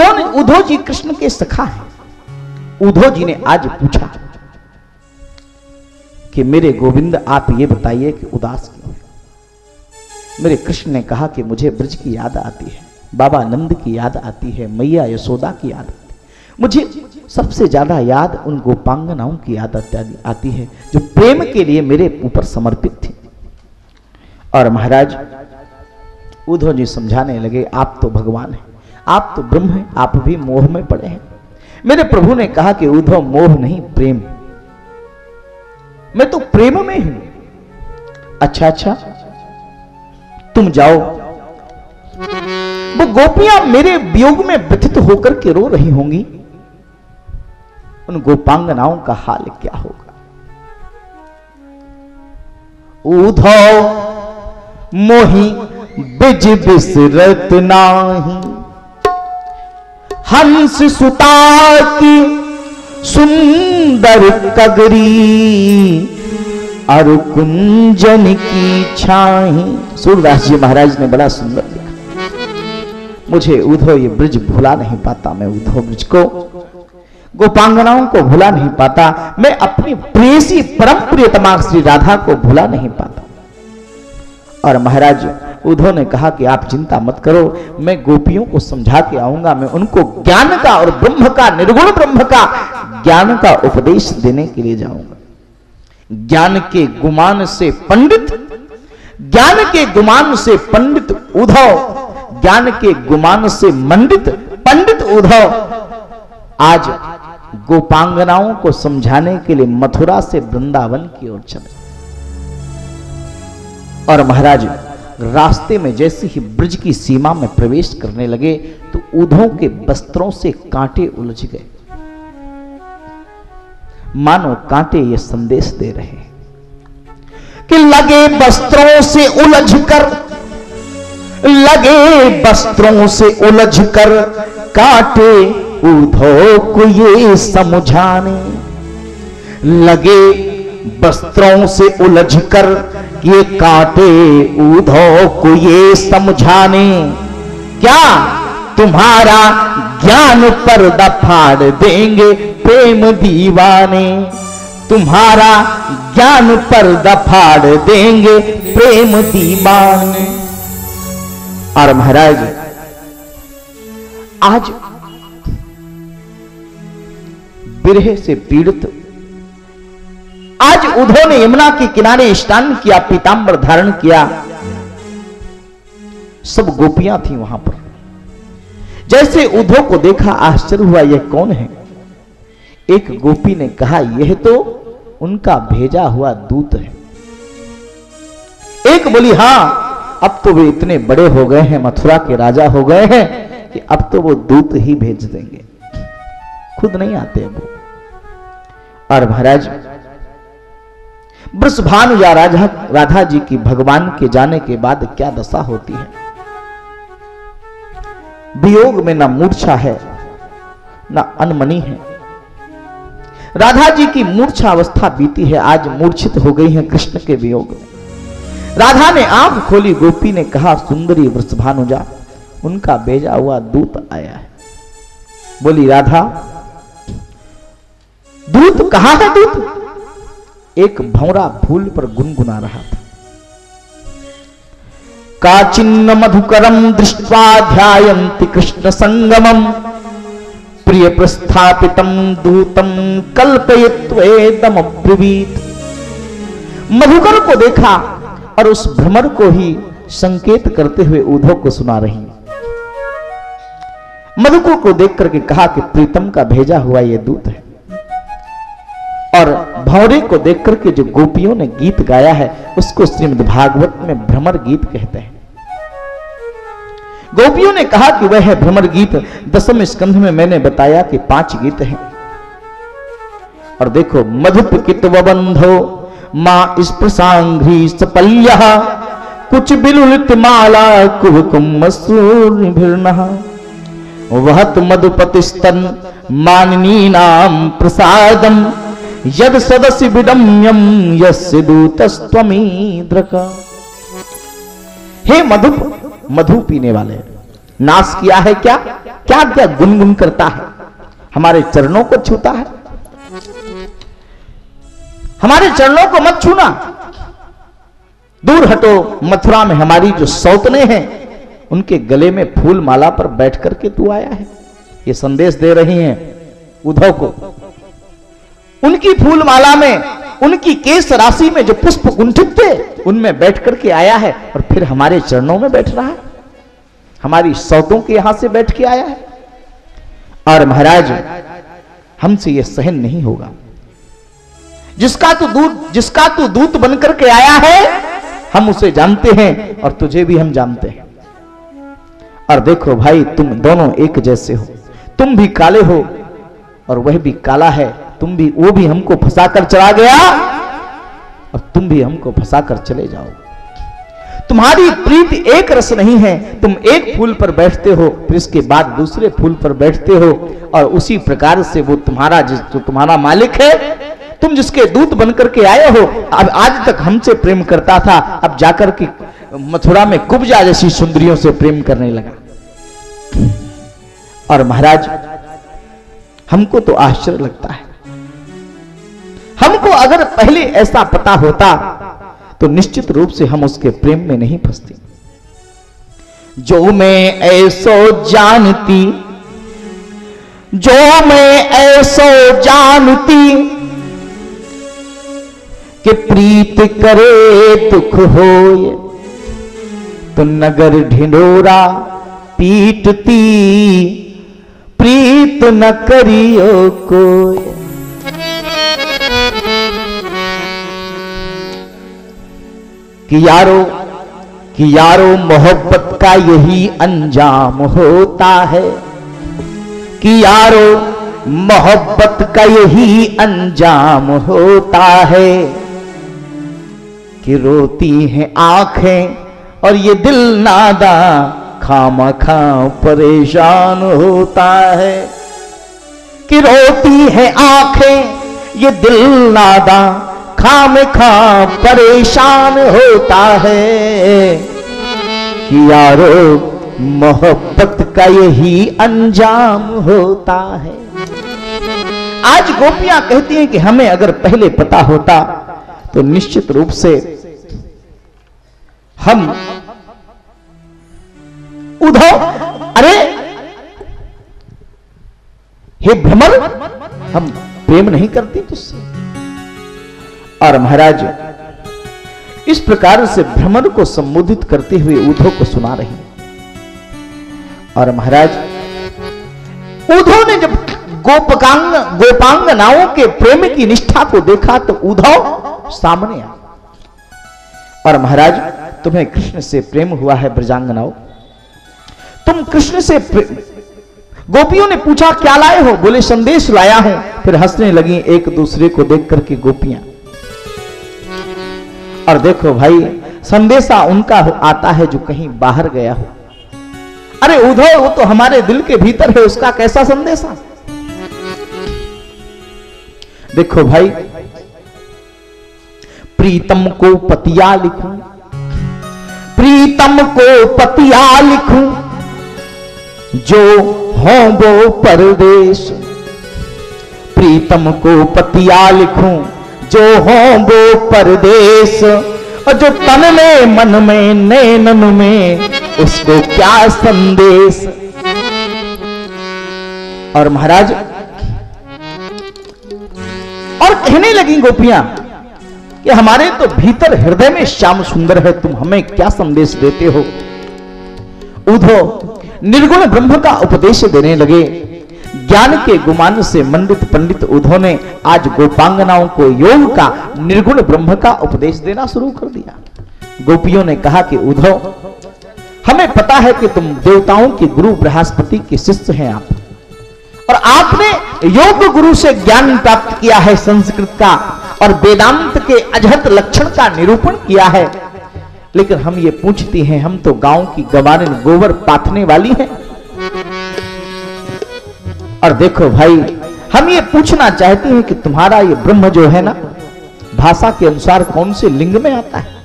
उद्धव जी कृष्ण के सखा हैं। उद्धव जी ने आज पूछा कि मेरे गोविंद आप ये बताइए कि उदास क्यों है। मेरे कृष्ण ने कहा कि मुझे ब्रज की याद आती है, बाबा नंद की याद आती है, मैया यशोदा की याद आती है। मुझे सबसे ज्यादा याद उन गोपांगनाओं की याद आती है जो प्रेम के लिए मेरे ऊपर समर्पित थी। और महाराज उद्धव जी समझाने लगे, आप तो भगवान हैं, आप तो ब्रह्म हैं, आप भी मोह में पड़े हैं। मेरे प्रभु ने कहा कि उद्धव मोह नहीं प्रेम, मैं तो प्रेम में हूं। अच्छा तुम जाओ। वो गोपियां मेरे वियोग में व्यथित होकर के रो रही होंगी, उन गोपांगनाओं का हाल क्या होगा। उद्धव मोहि बिज बिसरत नाही, हंस सुता की सुंदर कगरी, और कुंजन की छाही। सूरदास जी महाराज ने बड़ा सुंदर लिखा। मुझे उद्धव ये ब्रज भुला नहीं पाता, मैं उद्धव ब्रज को, गोपांगनाओं को भुला नहीं पाता, मैं अपनी प्रेयसी परम प्रियतमा श्री राधा को भुला नहीं पाता। और महाराज उद्धव ने कहा कि आप चिंता मत करो, मैं गोपियों को समझा के आऊंगा, मैं उनको ज्ञान का और ब्रह्म का, निर्गुण ब्रह्म का ज्ञान का उपदेश देने के लिए जाऊंगा। ज्ञान के गुमान से पंडित, ज्ञान के गुमान से पंडित उद्धव, ज्ञान के गुमान से मंडित पंडित उद्धव आज गोपांगनाओं को समझाने के लिए मथुरा से वृंदावन की ओर चले। और महाराज रास्ते में जैसे ही ब्रज की सीमा में प्रवेश करने लगे तो उद्धव के वस्त्रों से कांटे उलझ गए, मानो कांटे ये संदेश दे रहे हैं कि लगे वस्त्रों से उलझकर, लगे वस्त्रों से उलझकर कांटे उद्धव को ये समझाने, लगे वस्त्रों से उलझकर ये कांटे उद्धव को ये समझाने, क्या तुम्हारा ज्ञान पर्दा फाड़ देंगे प्रेम दीवाने, तुम्हारा ज्ञान पर्दा फाड़ देंगे प्रेम दीवाने। और महाराज आज बिरह से पीड़ित, आज उद्धव ने यमुना के किनारे स्नान किया, पीतांबर धारण किया, सब गोपियां थी वहां पर। जैसे उद्धव को देखा आश्चर्य हुआ, यह कौन है। एक गोपी ने कहा यह तो उनका भेजा हुआ दूत है। एक बोली हां, अब तो वे इतने बड़े हो गए हैं, मथुरा के राजा हो गए हैं कि अब तो वो दूत ही भेज देंगे, खुद नहीं आते वो। और महाराज वृषभानु या राधा जी की भगवान के जाने के बाद क्या दशा होती है। वियोग में ना मूर्छा है ना अनमनी है। राधा जी की मूर्छा अवस्था बीती है, आज मूर्छित हो गई है कृष्ण के वियोग में। राधा ने आंख खोली, गोपी ने कहा सुंदरी वृषभानुजा, उनका भेजा हुआ दूत आया है। बोली राधा, दूत कहां है दूत। एक भंवरा फूल पर गुनगुना रहा था। काचिन्न मधुकरम दृष्ट्वा ध्यायन्ति कृष्ण संगमम, प्रिय प्रस्थापितम दूतम कल्पयित्वेदम अब्रवीत। मधुकर को देखा और उस भ्रमर को ही संकेत करते हुए उद्धव को सुना रही। मधुकर को देख करके कहा कि प्रीतम का भेजा हुआ यह दूत है। और भंवरे को देख करके जो गोपियों ने गीत गाया है उसको श्रीमद् भागवत में भ्रमर गीत कहते हैं। गोपियों ने कहा कि वह है भ्रमर गीत। 10वें स्कंध में मैंने बताया कि 5 गीत हैं। और देखो, मधुपकित वबंधो मां स्पृशांघ्री सपल्यः, कुछ बिलुलित माला कुहुकुम्मसूर्भिर्नः, वहत मधुपतिस्तन माननी नाम प्रसादम, यद सदस्य विडम्यम यस्य दूतस्त्वमीद्रक। हे मधु, मधु पीने वाले, नाश किया है क्या क्या क्या गुनगुन करता है, हमारे चरणों को छूता है। हमारे चरणों को मत छूना, दूर हटो। मथुरा में हमारी जो सौतने हैं उनके गले में फूल माला पर बैठ करके तू आया है। ये संदेश दे रही हैं उद्धव को। उनकी फूल माला में, उनकी केस राशि में जो पुष्प गुंठित थे उनमें बैठ करके आया है और फिर हमारे चरणों में बैठ रहा है, हमारी सौतों के यहां से बैठ के आया है। और महाराज हमसे यह सहन नहीं होगा। जिसका तू दूत बनकर के आया है हम उसे जानते हैं और तुझे भी हम जानते हैं। और देखो भाई, तुम दोनों एक जैसे हो, तुम भी काले हो और वह भी काला है। वो भी हमको फंसा कर चला गया और तुम भी हमको फंसा कर चले जाओ। तुम्हारी प्रीति एक रस नहीं है। तुम एक फूल पर बैठते हो, फिर इसके बाद दूसरे फूल पर बैठते हो और उसी प्रकार से वो जो तुम्हारा मालिक है, तुम जिसके दूत बनकर के आए हो, अब आज तक हमसे प्रेम करता था, अब जाकर के मथुरा में कुब्जा जैसी सुंदरियों से प्रेम करने लगा। और महाराज हमको तो आश्चर्य लगता है। हमको अगर पहले ऐसा पता होता तो निश्चित रूप से हम उसके प्रेम में नहीं फंसते। जो मैं ऐसो जानती, जो मैं ऐसो जानती कि प्रीत करे दुख होए, तो नगर ढिंढोरा पीटती, प्रीत न करियो कोई। कि यारो मोहब्बत का यही अंजाम होता है, कि यारो मोहब्बत का यही अंजाम होता है, कि रोती हैं आंखें और ये दिल नादा खामखा परेशान होता है। कि रोती है आंखें ये दिल नादा खामखा परेशान होता है, कि यारो मोहब्बत का यही अंजाम होता है। आज गोपियां कहती हैं कि हमें अगर पहले पता होता तो निश्चित रूप से हम उद्धव, अरे हे भ्रमर, हम प्रेम नहीं करते तुझसे। और महाराज इस प्रकार से भ्रमर को संबोधित करते हुए उद्धव को सुना रही। और महाराज उद्धव ने जब गोपांगनाओं के प्रेम की निष्ठा को देखा तो उद्धव सामने आ। और महाराज तुम्हें कृष्ण से प्रेम हुआ है ब्रजांगनाओं, तुम कृष्ण से गोपियों ने पूछा क्या लाए हो, बोले संदेश लाया हूं। फिर हंसने लगी एक दूसरे को देख करके गोपियां। और देखो भाई, संदेशा उनका आता है जो कहीं बाहर गया हो। अरे उद्धव, वो तो हमारे दिल के भीतर है, उसका कैसा संदेशा। देखो भाई, प्रीतम को पतिया लिखूं, प्रीतम को पतिया लिखूं, जो हो वो परदेश। प्रीतम को पतिया लिखूं, जो हो वो परदेश। और जो तन में मन में नैनन में, उसको क्या संदेश। और महाराज और कहने लगी गोपियां कि हमारे तो भीतर हृदय में श्याम सुंदर है, तुम हमें क्या संदेश देते हो। उद्धव निर्गुण ब्रह्म का उपदेश देने लगे। ज्ञान के गुमान से मंडित पंडित उद्धव ने आज गोपांगनाओं को योग का, निर्गुण ब्रह्म का उपदेश देना शुरू कर दिया। गोपियों ने कहा कि उद्धव, हमें पता है कि तुम देवताओं के गुरु बृहस्पति के शिष्य हैं आप, और आपने योग गुरु से ज्ञान प्राप्त किया है संस्कृत का, और वेदांत के अजहत लक्षण का निरूपण किया है। लेकिन हम ये पूछते हैं, हम तो गांव की गवारिन गोबर पाथने वाली हैं। और देखो भाई, हम ये पूछना चाहते हैं कि तुम्हारा ये ब्रह्म जो है ना, भाषा के अनुसार कौन से लिंग में आता है।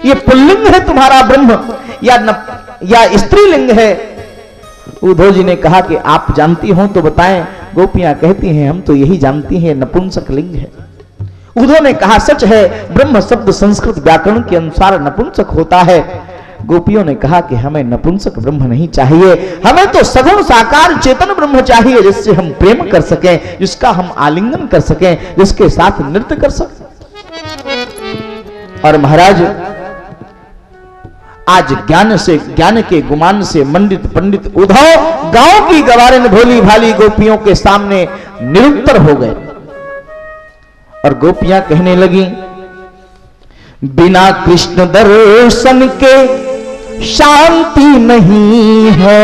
ये पुल्लिंग है तुम्हारा ब्रह्म या स्त्रीलिंग है। उद्धव जी ने कहा कि आप जानती हो तो बताएं। गोपियां कहती हैं हम तो यही जानती हैं नपुंसक लिंग है। उद्धव ने कहा सच है, ब्रह्म शब्द संस्कृत व्याकरण के अनुसार नपुंसक होता है। गोपियों ने कहा कि हमें नपुंसक ब्रह्म नहीं चाहिए, हमें तो सगुण साकार चेतन ब्रह्म चाहिए, जिससे हम प्रेम कर सकें, जिसका हम आलिंगन कर सकें, जिसके साथ नृत्य कर सकें। और महाराज आज ज्ञान के गुमान से मंडित पंडित उद्धव गांव की गवारिन भोली भाली गोपियों के सामने निरुत्तर हो गए। और गोपियां कहने लगी, बिना कृष्ण दर्शन के शांति नहीं है,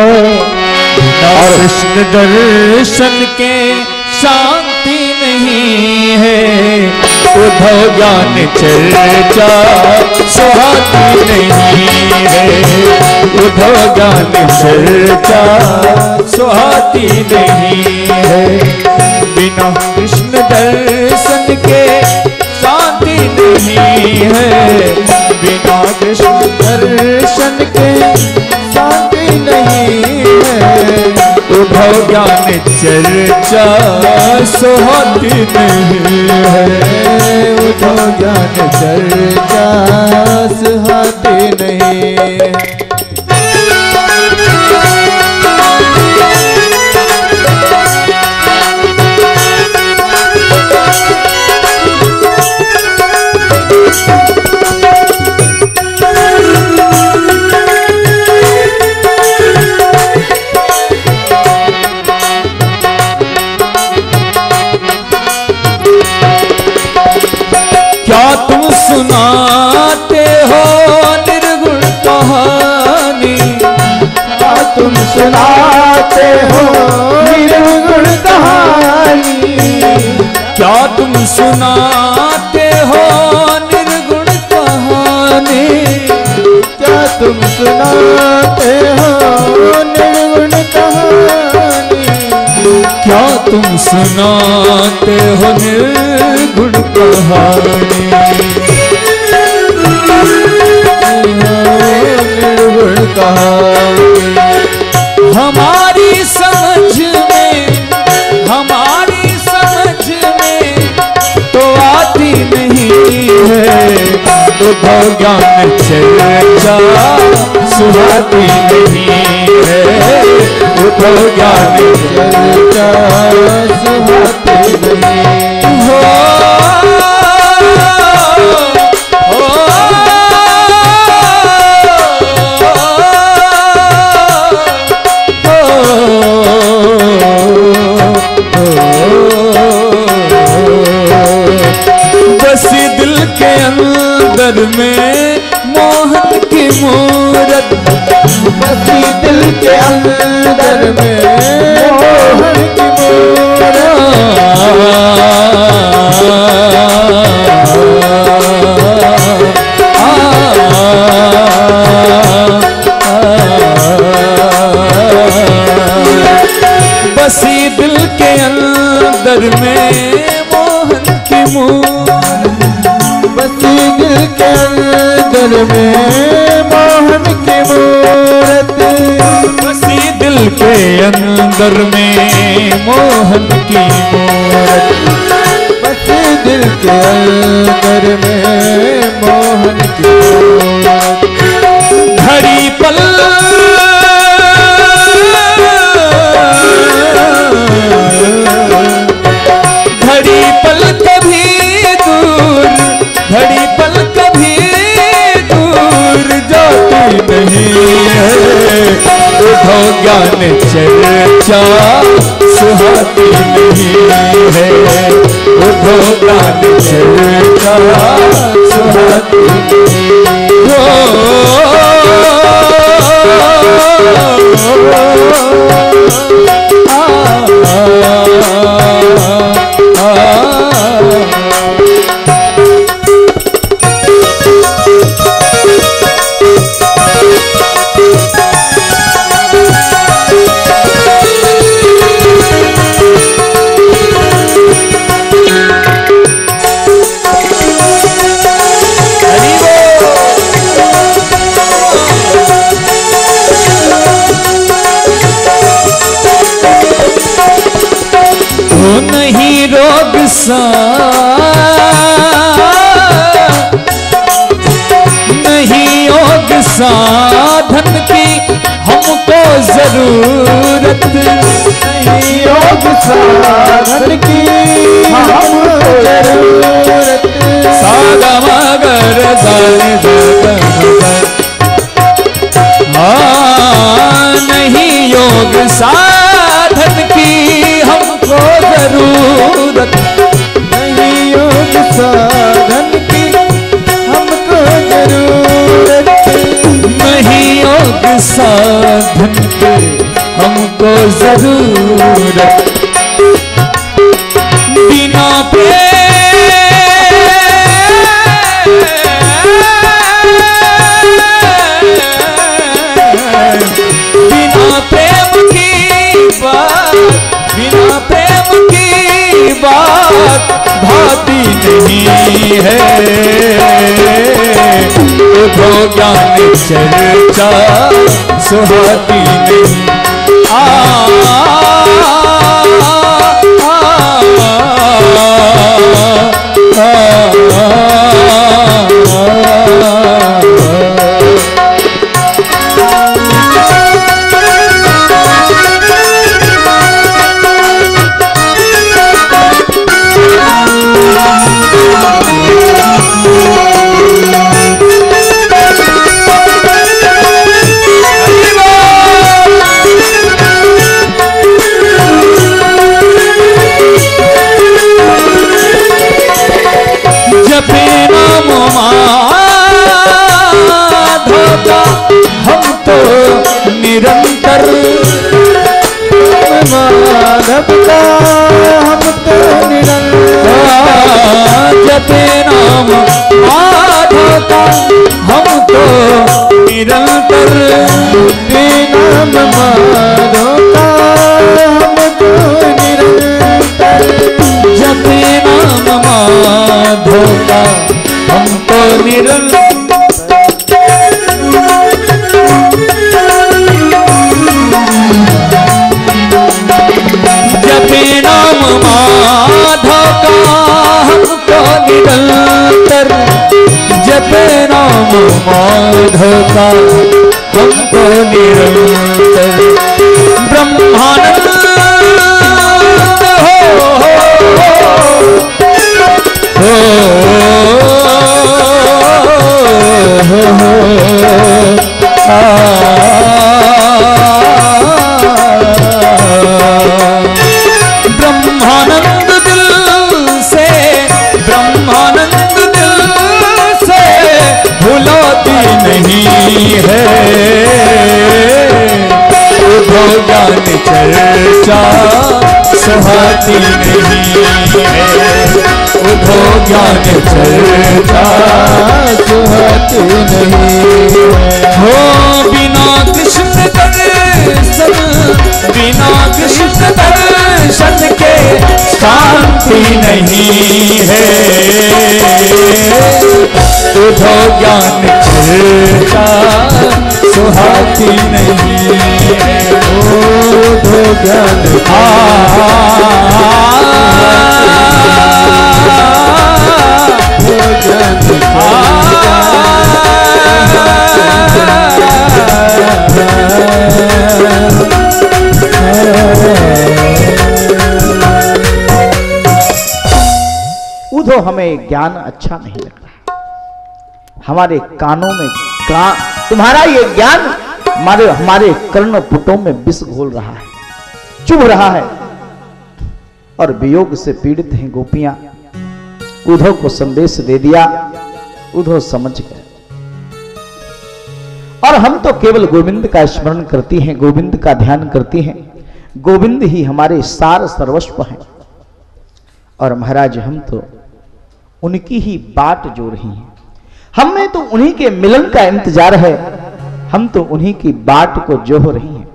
बिना कृष्ण दर्शन के शांति नहीं है, उद्धव ज्ञान चर्चा सुहाती नहीं है, उद्धव ज्ञान चर्चा सुहाती नहीं है, बिना कृष्ण दर्शन के शांति नहीं है, बिना कृष्ण दर्शन के शांति नहीं है, उद्धव ज्ञान चर्चा सुहाती नहीं है, उद्धव ज्ञान चर्चा सुहाती नहीं है। तुम सुनाते हो निर्गुण कहानी, क्या तुम सुनाते हो निर्गुण कहानी, क्या तुम सुनाते हो निर्गुण कहानी, क्या तुम सुनाते हो निर्गुण कहानी, क्या तुम सुनाते हो निर्गुण कहानी, निर्गुण कहानी। हमारी समझ में तो आती नहीं है, उद्धव ज्ञान चर्चा सुहाती नहीं है, उद्धव ज्ञान चर्चा सुहाती नहीं हो। बसी दिल के अंदर में मोहन की मूरत, बसी दिल के अंदर में मोहन की मूरत, बसी दिल के अंदर में मोहन की मूरत, बसी दिल के अंदर में मोहन की मूरत, बसी दिल के अंदर में मोहन की मूरत, बसी दिल के अंदर में मोहन की मूरत। घड़ी पल घड़ी पल कभी दूर, घड़ी पल कभी दूर जाती नहीं है, उद्धव ज्ञान चर्चा सुहाती नहीं है, उद्धव ज्ञान चर्चा सुहाती नहीं नहीं रोग नहीं योग साधन की हमको जरूरत, नहीं योग साधन की हमको जरूरत। सागा मगर नहीं योग साधन की हमको जरूरत, नहीं योग साधन की हमको जरूरत। नहीं योग साधन की हमको जरूरत। बिना बिना प्रेम की बात भाती नहीं है। उधो ज्ञान चर्चा सुहाती नहीं। निरंतर माधव का हम तो निरंतर जपे नाम माधव का हम तो निरंतर। नाम माधव का हम तो निरंतर जपे नाम माधव का हम तो निरंतर। निरंतर जपे नाम माधव का हमको निरंतर। ब्रह्मानंद ब्रह्मानंद दिल से, ब्रह्मानंद दिल से भुलाती नहीं है। उधो ज्ञान चर्चा सुहाती नहीं है। उधो ज्ञान चर्चा सुहाती नहीं हो। बिना कृष्ण दर्शन, बिना कृष्ण दर्शन के शांति नहीं है। उधो ज्ञान चर्चा सुहाती नहीं है। उधो ज्ञान उधो हमें ज्ञान अच्छा नहीं लग रहा। हमारे कानों में तुम्हारा ये ज्ञान हमारे कर्ण पुटों में विष घोल रहा है, चुभ रहा है। और वियोग से पीड़ित हैं गोपियां। उधो को संदेश दे दिया, उधो समझ गए। और हम तो केवल गोविंद का स्मरण करती हैं, गोविंद का ध्यान करती हैं। गोविंद ही हमारे सार सर्वस्व हैं। और महाराज हम तो उनकी ही बाट जो रही हैं। हमें तो उन्हीं के मिलन का इंतजार है। हम तो उन्हीं की बाट को जोह रही हैं।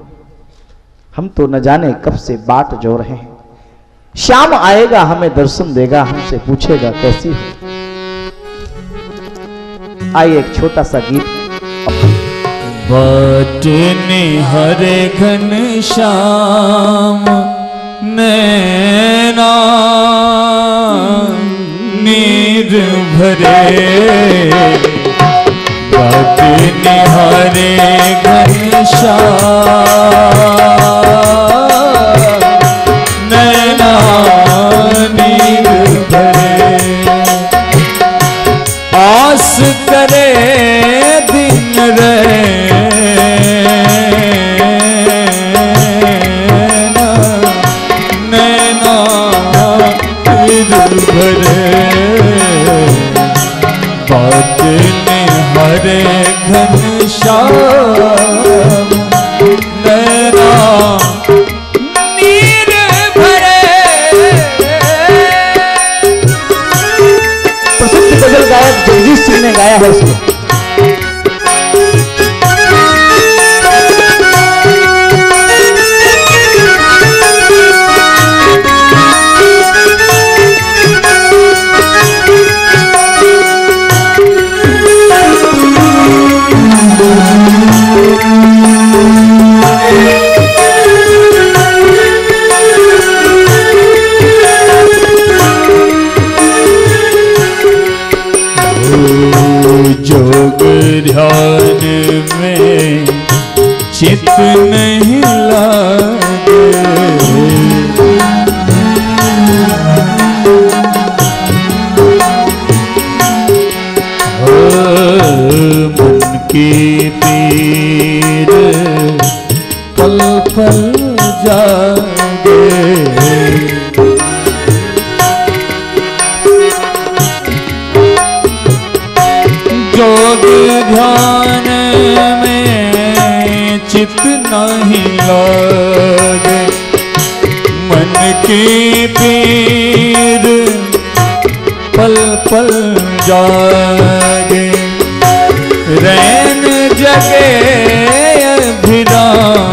हम तो न जाने कब से बाट जो रहे हैं। श्याम आएगा, हमें दर्शन देगा, हमसे पूछेगा कैसी हो। आइए एक छोटा सा गीत। बाटने हरे घन श्याम नैना भरे बाट निहारे घनश्याम नैना नीर भरे आस करे दिन रैना नैना नीर भरे बाट निहारे घनश्याम नैना नीर भरे। प्रसिद्ध गजल गायक जगजीत सिंह ने गाया है इसको। जोग ध्यान में चित नहीं लागे मन की पीर पल पल जागे जोग ध्यान में चित नहीं लागे मन की पीर पल पल जागे रैन जगे अभिराम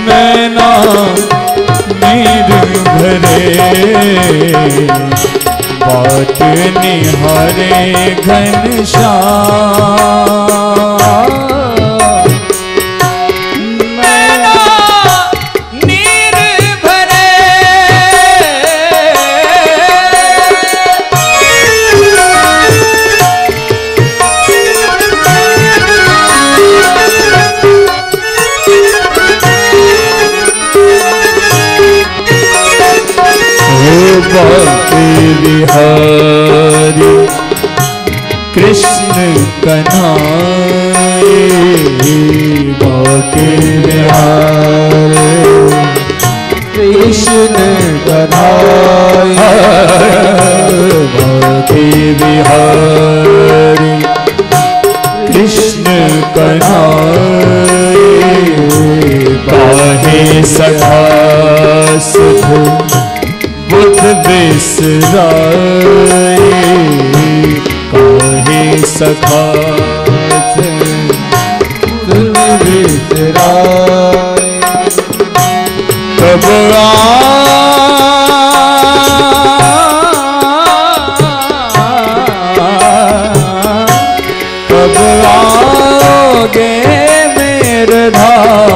नैना नीर भरे बाट निहारे घनश्याम नैना नीर भरे बिहारी कृष्ण कन्हाई बाके बिहारी कृष्ण कन्हाई बाके बिहारी कृष्ण कन्हाई बाहे सखा सुध बुध बिसराए काहे सखा बुध बिसराए कब कब आओगे मेरे धाम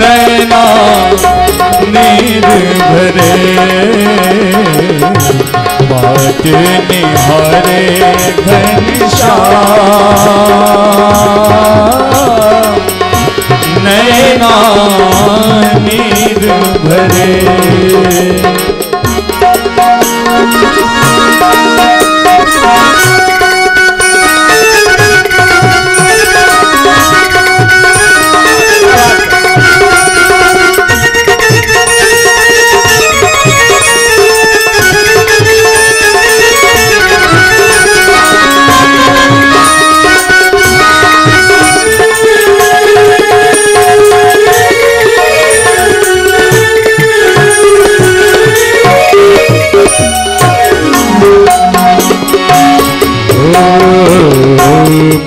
नैना नीर भरे बाट निहारे घनश्याम नैना नीर भरे।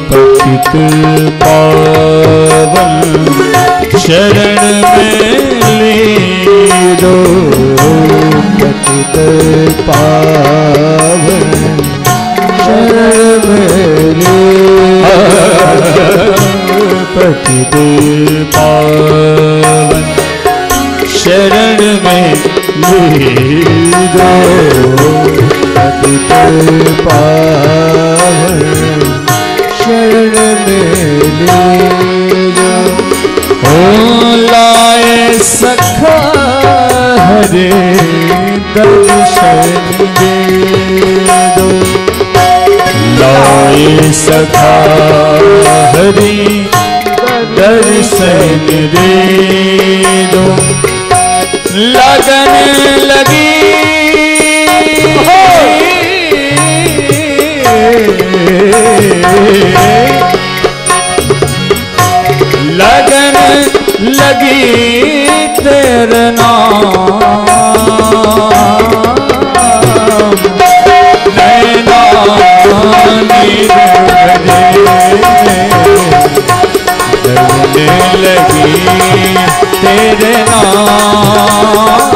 पतित पावन शरण में लीनो पतित पावन शरण में पतित पावन दो पतित पावन शरण में ले जाओ। ओ लाए सखा हरे दर्शन दे दो, लाए सखा हरि दर्शन दे दो। लगन लगी लगन लगी तेरे नाम, नैना नीर भरे लगन लगी तेरे नाम,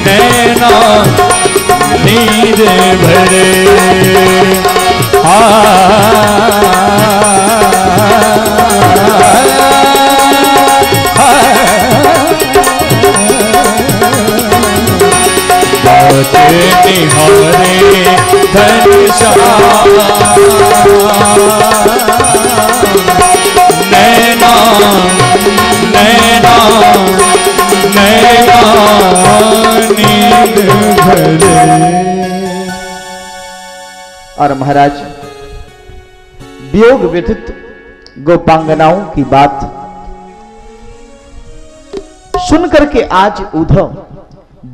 नैना नीर भरे। निहारे घनश्याम नैना नैना नैना नींद भरे। और महाराज वियोग व्यथित गोपांगनाओं की बात सुन करके आज उद्धव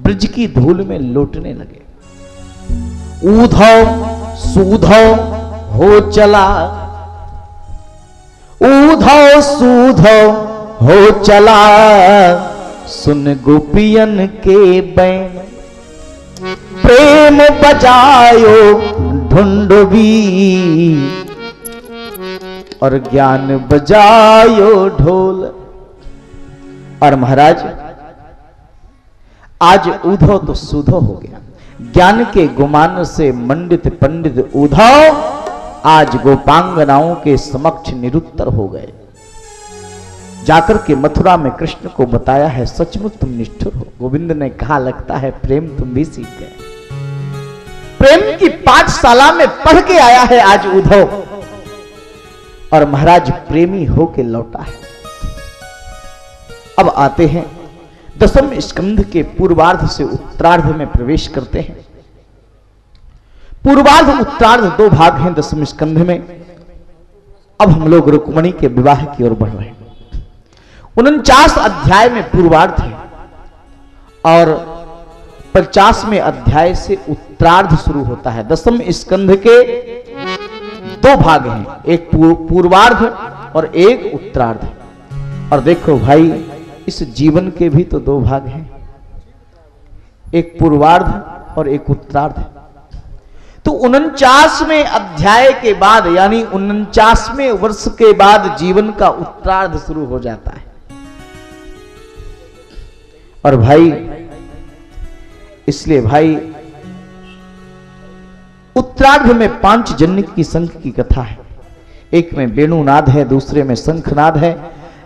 ब्रज की धूल में लौटने लगे। उद्धव सूधव हो चला, उद्धव सूधव हो चला, सुन गोपियन के बैन, प्रेम बजायो ढूंढवी और ज्ञान बजायो ढोल। और महाराज आज उद्धव तो सूधव हो गया, ज्ञान के गुमान से मंडित पंडित उद्धव आज गोपांगनाओं के समक्ष निरुत्तर हो गए। जाकर के मथुरा में कृष्ण को बताया है, सचमुच तुम निष्ठुर हो। गोविंद ने कहा, लगता है प्रेम तुम भी सीख गए। प्रेम की पाठशाला में पढ़ के आया है आज उद्धव, और महाराज प्रेमी होके लौटा है। अब आते हैं दसम स्कंध के पूर्वार्ध से उत्तरार्ध में प्रवेश करते हैं। पूर्वार्ध उत्तरार्ध दो भाग हैं दसम स्कंध में। अब हम लोग रुक्मणी के विवाह की ओर बढ़ रहे हैं। 49 अध्याय में पूर्वार्ध है और 50वें अध्याय से उत्तरार्ध शुरू होता है। दसम स्कंध के दो भाग हैं, एक पूर्वार्ध और एक उत्तरार्ध। और देखो भाई, इस जीवन के भी तो दो भाग हैं, एक पूर्वार्ध और एक उत्तरार्ध। तो 49वें अध्याय के बाद यानी 49वें वर्ष के बाद जीवन का उत्तरार्ध शुरू हो जाता है। और भाई इसलिए भाई उत्तरार्ध में 5 जन्य की शंख की कथा है। एक में वेणुनाद है, दूसरे में शंखनाद है।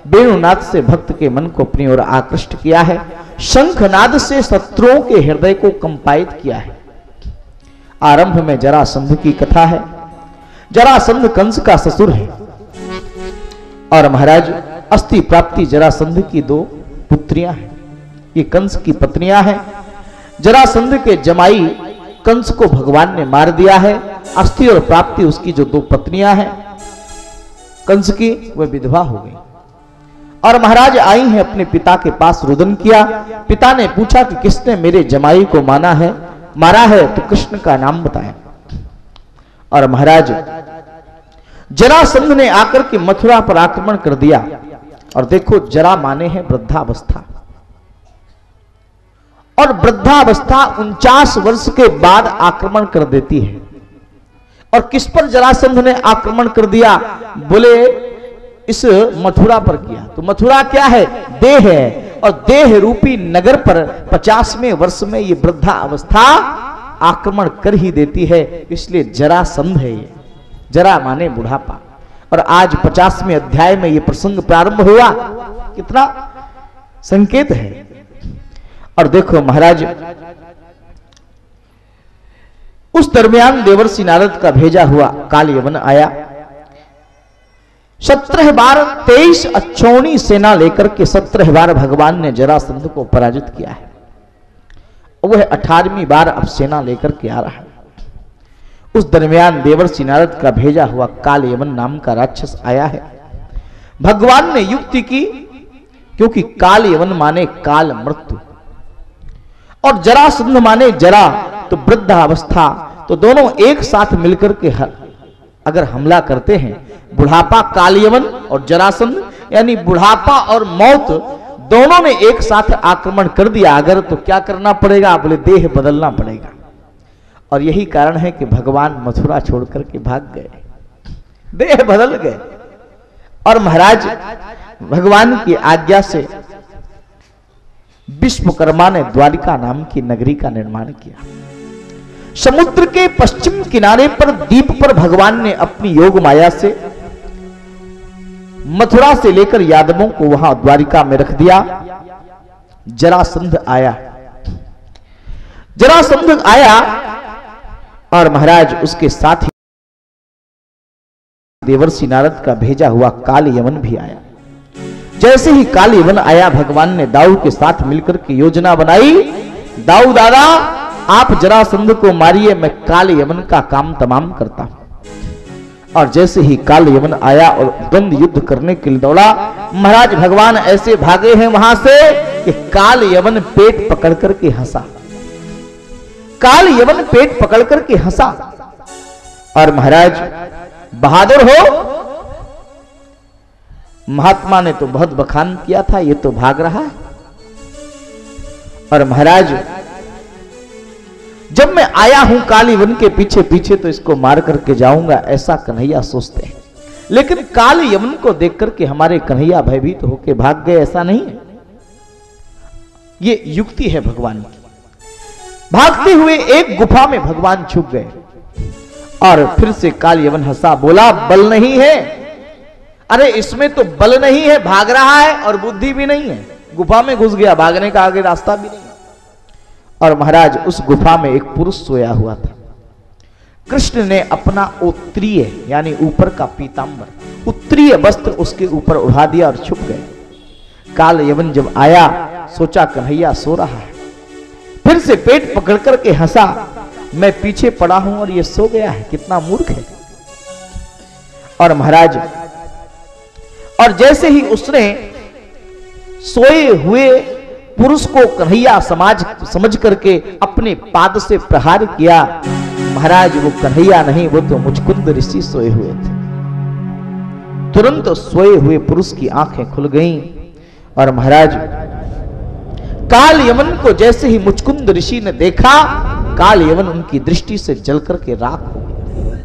वेणुनाद से भक्त के मन को अपनी ओर आकृष्ट किया है, शंखनाद से शत्रुओं के हृदय को कंपायित किया है। आरंभ में जरासंध की कथा है। जरासंध कंस का ससुर है और महाराज अस्थि प्राप्ति जरासंध की 2 पुत्रियां हैं। ये कंस की पत्नियां हैं। जरासंध के जमाई कंस को भगवान ने मार दिया है। अस्थि और प्राप्ति उसकी जो 2 पत्नियां हैं कंस की, वह विधवा हो गई। और महाराज आई हैं अपने पिता के पास, रुदन किया। पिता ने पूछा कि किसने मेरे जमाई को मारा है तो कृष्ण का नाम बताया। और महाराज जरासंध ने आकर के मथुरा पर आक्रमण कर दिया। और देखो, जरा माने हैं वृद्धावस्था, और वृद्धावस्था 49 वर्ष के बाद आक्रमण कर देती है। और किस पर जरासंध ने आक्रमण कर दिया? बोले इस मथुरा पर किया। तो मथुरा क्या है? देह है, और देह रूपी नगर पर 50वें वर्ष में ये वृद्धा अवस्था आक्रमण कर ही देती है। इसलिए जरासंध है ये, जरा माने बुढ़ापा। और आज 50वें अध्याय में ये प्रसंग प्रारंभ हुआ। कितना संकेत है। और देखो महाराज, उस दरमियान देवर्षि नारद का भेजा हुआ काल यवन आया। 17 बार 23 अच्छौनी सेना लेकर के 17 बार भगवान ने जरासंध को पराजित किया है। वह 18वीं बार अब सेना लेकर के आ रहा है। उस दरमियान देवर्षि नारद का भेजा हुआ काल यवन नाम का राक्षस आया है। भगवान ने युक्ति की, क्योंकि काल यवन माने काल मृत्यु और जरासंध माने जरा, तो वृद्धावस्था, तो दोनों एक साथ मिलकर के अगर हमला करते हैं, बुढ़ापा काल यवन और जरासंध यानी बुढ़ापा और मौत दोनों ने एक साथ आक्रमण कर दिया अगर, तो क्या करना पड़ेगा? बोले देह बदलना पड़ेगा। और यही कारण है कि भगवान मथुरा छोड़कर के भाग गए, देह बदल गए। और महाराज भगवान की आज्ञा से विश्वकर्मा ने द्वारिका नाम की नगरी का निर्माण किया। समुद्र के पश्चिम किनारे पर द्वीप पर भगवान ने अपनी योग माया से मथुरा से लेकर यादवों को वहां द्वारिका में रख दिया। जरासंध आया, जरासंध आया और महाराज उसके साथ ही देवर्षि नारद का भेजा हुआ काल यवन भी आया। जैसे ही काल यवन आया, भगवान ने दाऊ के साथ मिलकर के योजना बनाई, दाऊ दादा आप जरासंध को मारिए, मैं काल यवन का काम तमाम करता हूं। और जैसे ही काल यवन आया और द्वंद्व युद्ध करने के लिए दौड़ा, महाराज भगवान ऐसे भागे हैं वहां से कि काल यवन पेट पकड़ करके हंसा, काल यवन पेट पकड़ करके हंसा। और महाराज बहादुर हो, महात्मा ने तो बहुत बखान किया था, ये तो भाग रहा है। और महाराज जब मैं आया हूं काल यवन के पीछे पीछे तो इसको मार करके जाऊंगा, ऐसा कन्हैया सोचते हैं। लेकिन काल यवन को देख करके हमारे कन्हैया भयभीत होकर भाग गए, ऐसा नहीं है। ये युक्ति है भगवान की। भागते हुए एक गुफा में भगवान छुप गए और फिर से काल यवन हंसा, बोला बल नहीं है। अरे इसमें तो बल नहीं है, भाग रहा है और बुद्धि भी नहीं है, गुफा में घुस गया, भागने का आगे रास्ता भी नहीं। और महाराज उस गुफा में एक पुरुष सोया हुआ था। कृष्ण ने अपना उत्तरीय यानी ऊपर का पीतांबर, उत्तरीय वस्त्र उसके ऊपर उड़ा दिया और छुप गए। काल यवन जब आया, सोचा कन्हैया सो रहा है, फिर से पेट पकड़ करके हंसा, मैं पीछे पड़ा हूं और ये सो गया है, कितना मूर्ख है। और महाराज और जैसे ही उसने सोए हुए पुरुष को कन्हैया समझ करके अपने पाद से प्रहार किया, महाराज वो कन्हैया नहीं, वो तो मुचकुंद ऋषि सोए हुए थे। तुरंत सोए हुए पुरुष की आंखें खुल गईं और महाराज काल यवन को जैसे ही मुचकुंद ऋषि ने देखा, काल यवन उनकी दृष्टि से जलकर के राख हो गया।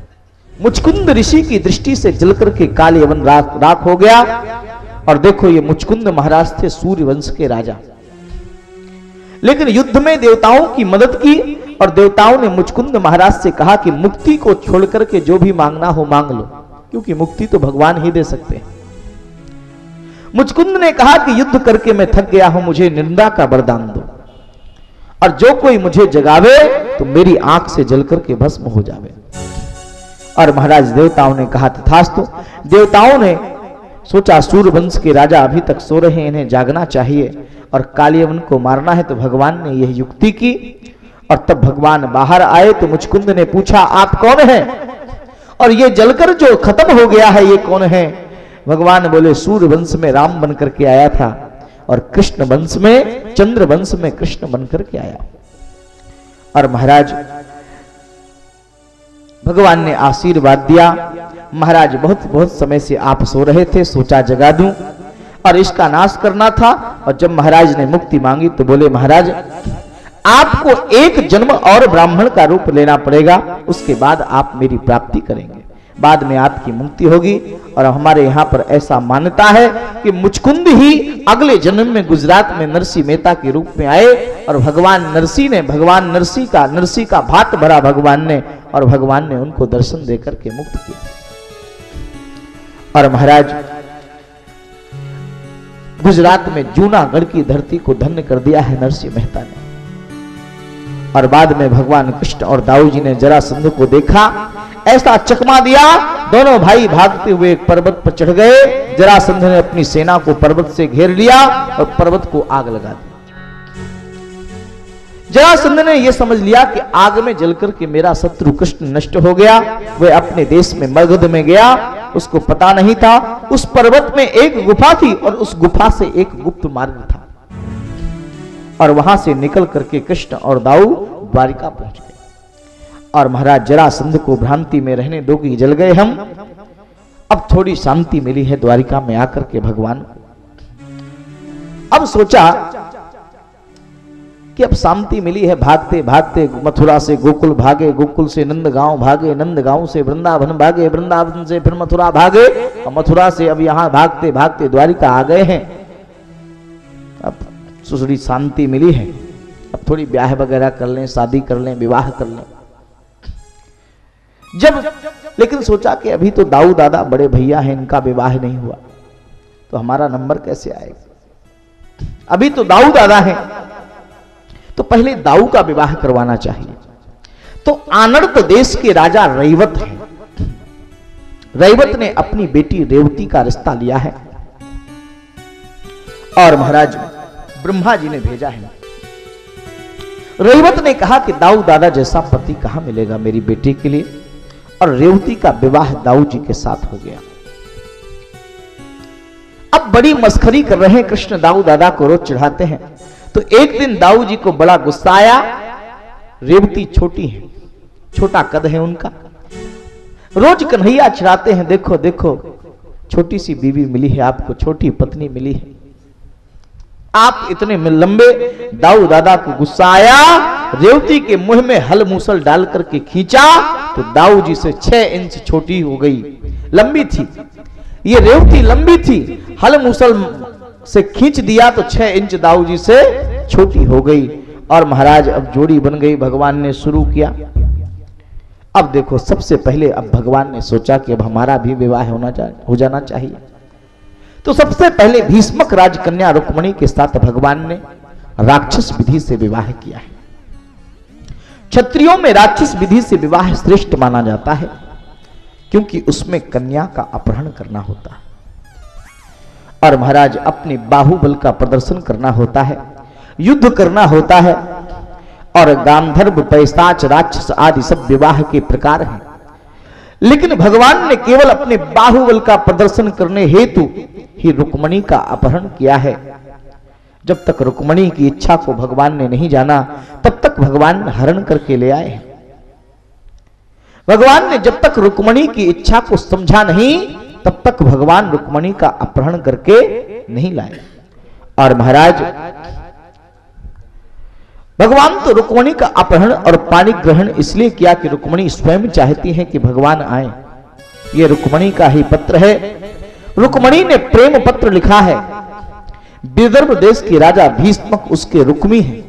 मुचकुंद ऋषि की दृष्टि से जलकर के काल यवन राख हो गया। और देखो ये मुचकुंद महाराज थे सूर्य वंश के राजा, लेकिन युद्ध में देवताओं की मदद की और देवताओं ने मुचकुंद महाराज से कहा कि मुक्ति को छोड़कर के जो भी मांगना हो मांग लो, क्योंकि मुक्ति तो भगवान ही दे सकते हैं। मुचकुंद ने कहा कि युद्ध करके मैं थक गया हूं, मुझे निंदा का वरदान दो, और जो कोई मुझे जगावे तो मेरी आंख से जलकर के भस्म हो जावे। और महाराज देवताओं ने कहा तथास्तु। देवताओं ने सोचा सूर्यवंश के राजा अभी तक सो रहे हैं, इन्हें जागना चाहिए और काल यवन को मारना है, तो भगवान ने यह युक्ति की। और तब भगवान बाहर आए तो मुचकुंद ने पूछा आप कौन हैं, और ये जलकर जो खत्म हो गया है ये कौन है? भगवान बोले सूर्य वंश में राम बन करके आया था और कृष्ण वंश में, चंद्र वंश में कृष्ण बन करके आया। और महाराज भगवान ने आशीर्वाद दिया। महाराज बहुत समय से आप सो रहे थे, सोचा जगा दूं और इसका नाश करना था। और जब महाराज ने मुक्ति मांगी तो बोले महाराज आपको एक जन्म और ब्राह्मण का रूप लेना पड़ेगा, उसके बाद आप मेरी प्राप्ति करेंगे, बाद में आपकी मुक्ति होगी। और हमारे यहाँ पर ऐसा मान्यता है कि मुचकुंद ही अगले जन्म में गुजरात में नरसी मेहता के रूप में आए और भगवान नरसी का भात भरा भगवान ने, और भगवान ने उनको दर्शन देकर के मुक्त किया। और महाराज गुजरात में जूनागढ़ की धरती को धन्य कर दिया है नरसिंह मेहता ने। और बाद में भगवान कृष्ण और दाऊ जी ने जरासंध को देखा, ऐसा चकमा दिया, दोनों भाई भागते हुए एक पर्वत पर चढ़ गए। जरासंध ने अपनी सेना को पर्वत से घेर लिया और पर्वत को आग लगा दी। जरासंध ने यह समझ लिया कि आग में जलकर के मेरा शत्रु कृष्ण नष्ट हो गया। वह अपने देश में मगध में गया, उसको पता नहीं था उस पर्वत में एक गुफा थी और उस गुफा से एक गुप्त मार्ग था, और वहां से निकल करके कृष्ण और दाऊ द्वारिका पहुंच गए। और महाराज जरासंध को भ्रांति में रहने दो कि जल गए हम, अब थोड़ी शांति मिली है द्वारिका में आकर के भगवान को। अब सोचा कि अब शांति मिली है, भागते भागते मथुरा से गोकुल भागे, गोकुल से नंदगांव भागे, नंदगांव से वृंदावन भागे, वृंदावन से फिर मथुरा भागे, और मथुरा से अब यहां भागते भागते द्वारिका आ गए हैं। अब थोड़ी शांति मिली है, अब थोड़ी ब्याह वगैरह कर लें, शादी कर लें, विवाह कर लें। जब लेकिन सोचा कि अभी तो दाऊ दादा बड़े भैया हैं, इनका विवाह नहीं हुआ तो हमारा नंबर कैसे आएगा। अभी तो दाऊ दादा हैं तो पहले दाऊ का विवाह करवाना चाहिए। तो आनर्त देश के राजा रैवत हैं, रैवत ने अपनी बेटी रेवती का रिश्ता लिया है और महाराज ब्रह्मा जी ने भेजा है। रैवत ने कहा कि दाऊ दादा जैसा पति कहां मिलेगा मेरी बेटी के लिए, और रेवती का विवाह दाऊ जी के साथ हो गया। अब बड़ी मस्खरी कर रहे हैं कृष्ण, दाऊ दादा को रोज चढ़ाते हैं। तो एक दिन दाऊ जी को बड़ा गुस्सा आया, रेवती छोटी है, छोटा कद है उनका, रोज कन्हैया चढ़ाते हैं, देखो देखो छोटी सी बीवी मिली है आपको, छोटी पत्नी मिली है, आप इतने लंबे। दाऊ दादा को गुस्सा आया, रेवती के मुंह में हल मूसल डाल करके खींचा तो दाऊ जी से 6 इंच छोटी हो गई, लंबी थी ये रेवती, लंबी थी, हल मूसल से खींच दिया तो 6 इंच दाऊ जी से छोटी हो गई। और महाराज अब जोड़ी बन गई, भगवान ने शुरू किया। अब देखो सबसे पहले अब भगवान ने सोचा कि अब हमारा भी विवाह हो जाना चाहिए। तो सबसे पहले भीष्मक राजकन्या रुक्मिणी के साथ भगवान ने राक्षस विधि से विवाह किया है। क्षत्रियों में राक्षस विधि से विवाह श्रेष्ठ माना जाता है, क्योंकि उसमें कन्या का अपहरण करना होता है और महाराज अपने बाहुबल का प्रदर्शन करना होता है, युद्ध करना होता है। और गांधर्व, पैशाच, राक्षस आदि सब विवाह के प्रकार हैं, लेकिन भगवान ने केवल अपने बाहुबल का प्रदर्शन करने हेतु ही रुक्मिणी का अपहरण किया है। जब तक रुक्मिणी की इच्छा को भगवान ने नहीं जाना तब तक भगवान हरण करके ले आए हैं। भगवान ने जब तक रुक्मिणी की इच्छा को समझा नहीं तब तक भगवान रुक्मिणी का अपहरण करके नहीं लाए। और महाराज भगवान तो रुक्मिणी का अपहरण और पाणी ग्रहण इसलिए किया कि रुक्मिणी स्वयं चाहती है कि भगवान आए। ये रुक्मिणी का ही पत्र है। रुक्मिणी ने प्रेम पत्र लिखा है। विदर्भ देश के राजा भीष्मक उसके रुक्मी हैं,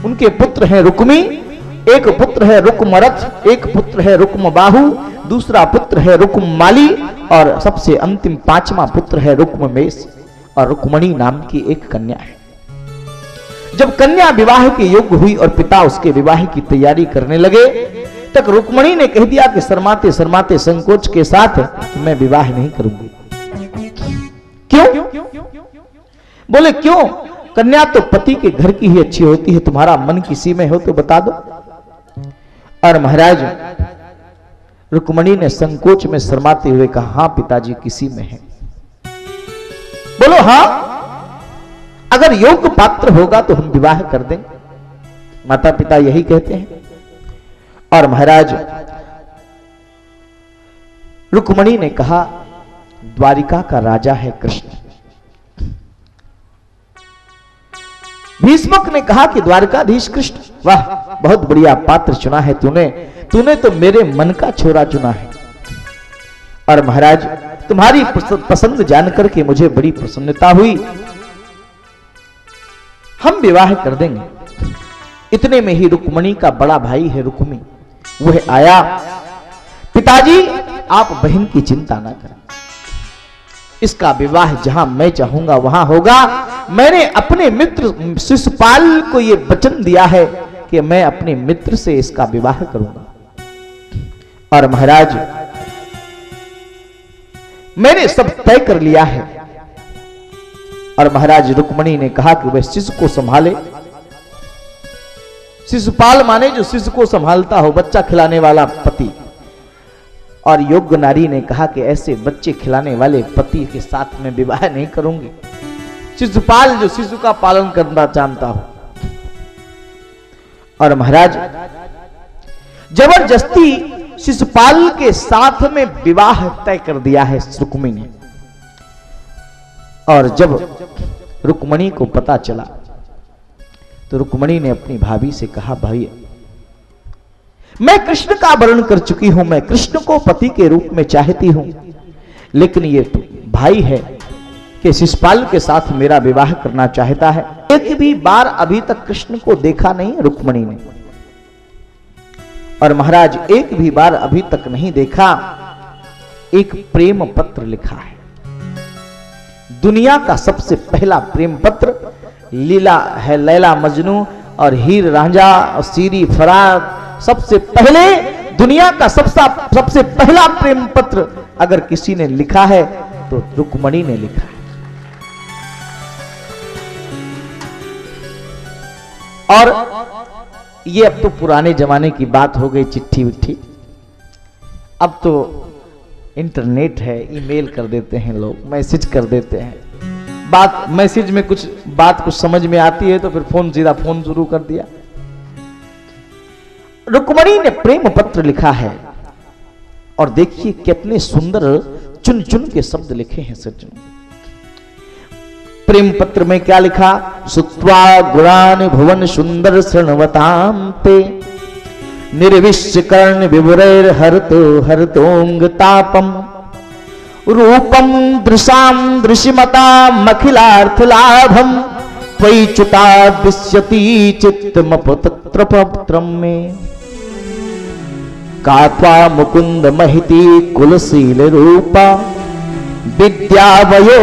उनके पुत्र हैं रुक्मी। एक पुत्र है रुक्मरथ, एक पुत्र है रुक्मबाहु, दूसरा पुत्र है रुक्ममाली और सबसे अंतिम 5वां पुत्र है रुक्ममेश। और रुक्मिणी नाम की एक कन्या है। जब कन्या विवाह के योग्य हुई और पिता उसके विवाह की तैयारी करने लगे तक रुक्मिणी ने कह दिया कि शर्माते शर्माते संकोच के साथ मैं विवाह नहीं करूंगी। क्यों? बोले क्यों? कन्या तो पति के घर की ही अच्छी होती है, तुम्हारा मन किसी में हो तो बता दो। और महाराज रुक्मिणी ने संकोच में शर्माते हुए कहा, हां पिताजी किसी में है। बोलो हां, अगर योग्य पात्र होगा तो हम विवाह कर देंगे। माता पिता यही कहते हैं। और महाराज रुक्मिणी ने कहा, द्वारिका का राजा है कृष्ण। भीष्मक ने कहा कि द्वारकाधीश कृष्ण, वाह बहुत बढ़िया पात्र चुना है तूने तो मेरे मन का छोरा चुना है। और महाराज तुम्हारी पसंद जानकर के मुझे बड़ी प्रसन्नता हुई, हम विवाह कर देंगे। इतने में ही रुक्मिणी का बड़ा भाई है रुक्मी, वह आया। पिताजी आप बहन की चिंता ना करें, इसका विवाह जहां मैं चाहूंगा वहां होगा। मैंने अपने मित्र शिशुपाल को यह वचन दिया है कि मैं अपने मित्र से इसका विवाह करूंगा। और महाराज मैंने सब तय कर लिया है। और महाराज रुक्मणी ने कहा कि वह शिशु को संभाले। शिशुपाल माने जो शिशु को संभालता हो, बच्चा खिलाने वाला पति। और योग्य नारी ने कहा कि ऐसे बच्चे खिलाने वाले पति के साथ में विवाह नहीं करूंगी। शिशुपाल जो शिशु का पालन करना जानता हो। और महाराज जबरदस्ती शिशुपाल के साथ में विवाह तय कर दिया है रुक्मिणी ने। और जब रुक्मिणी को पता चला तो रुक्मिणी ने अपनी भाभी से कहा, भाई मैं कृष्ण का वर्ण कर चुकी हूं, मैं कृष्ण को पति के रूप में चाहती हूं, लेकिन ये भाई है कि शिशुपाल के साथ मेरा विवाह करना चाहता है। एक भी बार अभी तक कृष्ण को देखा नहीं रुक्मिणी ने। और महाराज एक भी बार अभी तक नहीं देखा। एक प्रेम पत्र लिखा है। दुनिया का सबसे पहला प्रेम पत्र लीला है, लैला मजनू और हीर रांझा और सीरी फरार। सबसे पहले दुनिया का सबसे पहला प्रेम पत्र अगर किसी ने लिखा है तो रुक्मिणी ने लिखा है। और ये अब तो पुराने जमाने की बात हो गई, चिट्ठी विट्ठी। अब तो इंटरनेट है, ईमेल कर देते हैं लोग, मैसेज कर देते हैं। बात मैसेज में बात कुछ समझ में आती है तो फिर सीधा फोन शुरू कर दिया। रुक्मिणी ने प्रेम पत्र लिखा है। और देखिए कितने सुंदर चुन चुन के शब्द लिखे हैं सज्जन। प्रेम पत्र में क्या लिखा? सुत्वा गुणान भुवन सुंदर शृण्वतां ते निर्विश्य कर्ण विभुरैर हरतो हरतोंग तापम रूपम दृशाम दृशिमता मखिलार्थ लाभम त्वयि च्युता दृश्यति चित्तमपत्र पत्रम में कात्वा मुकुंद महिति कुलशील रूपा विद्यावयो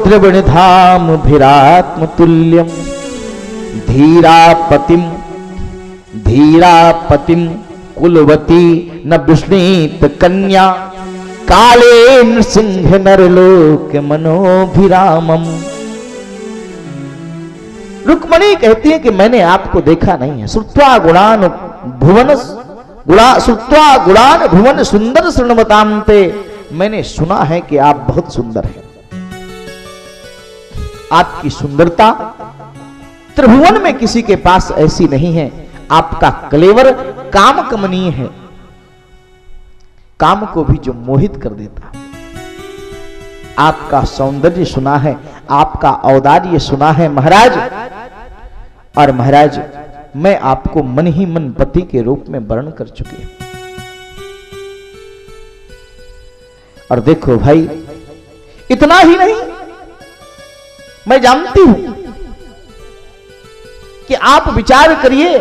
द्रविण धाम भिरात्म तुल्यम धीरापतिम कुलवती न विष्णीत कन्या काले नृसिंह नरलोक मनोभिरामम। रुक्मिणी कहती है कि मैंने आपको देखा नहीं है। श्रुत्वा गुणान भुवन सुंदर शृण्वतां ते, मैंने सुना है कि आप बहुत सुंदर हैं। आपकी सुंदरता त्रिभुवन में किसी के पास ऐसी नहीं है। आपका कलेवर काम कमनीय है, काम को भी जो मोहित कर देता। आपका सौंदर्य सुना है, आपका औदार्य सुना है महाराज। और महाराज मैं आपको मन ही मन पति के रूप में वर्ण कर चुकी हूं। और देखो भाई, इतना ही नहीं, मैं जानती हूं कि आप विचार करिए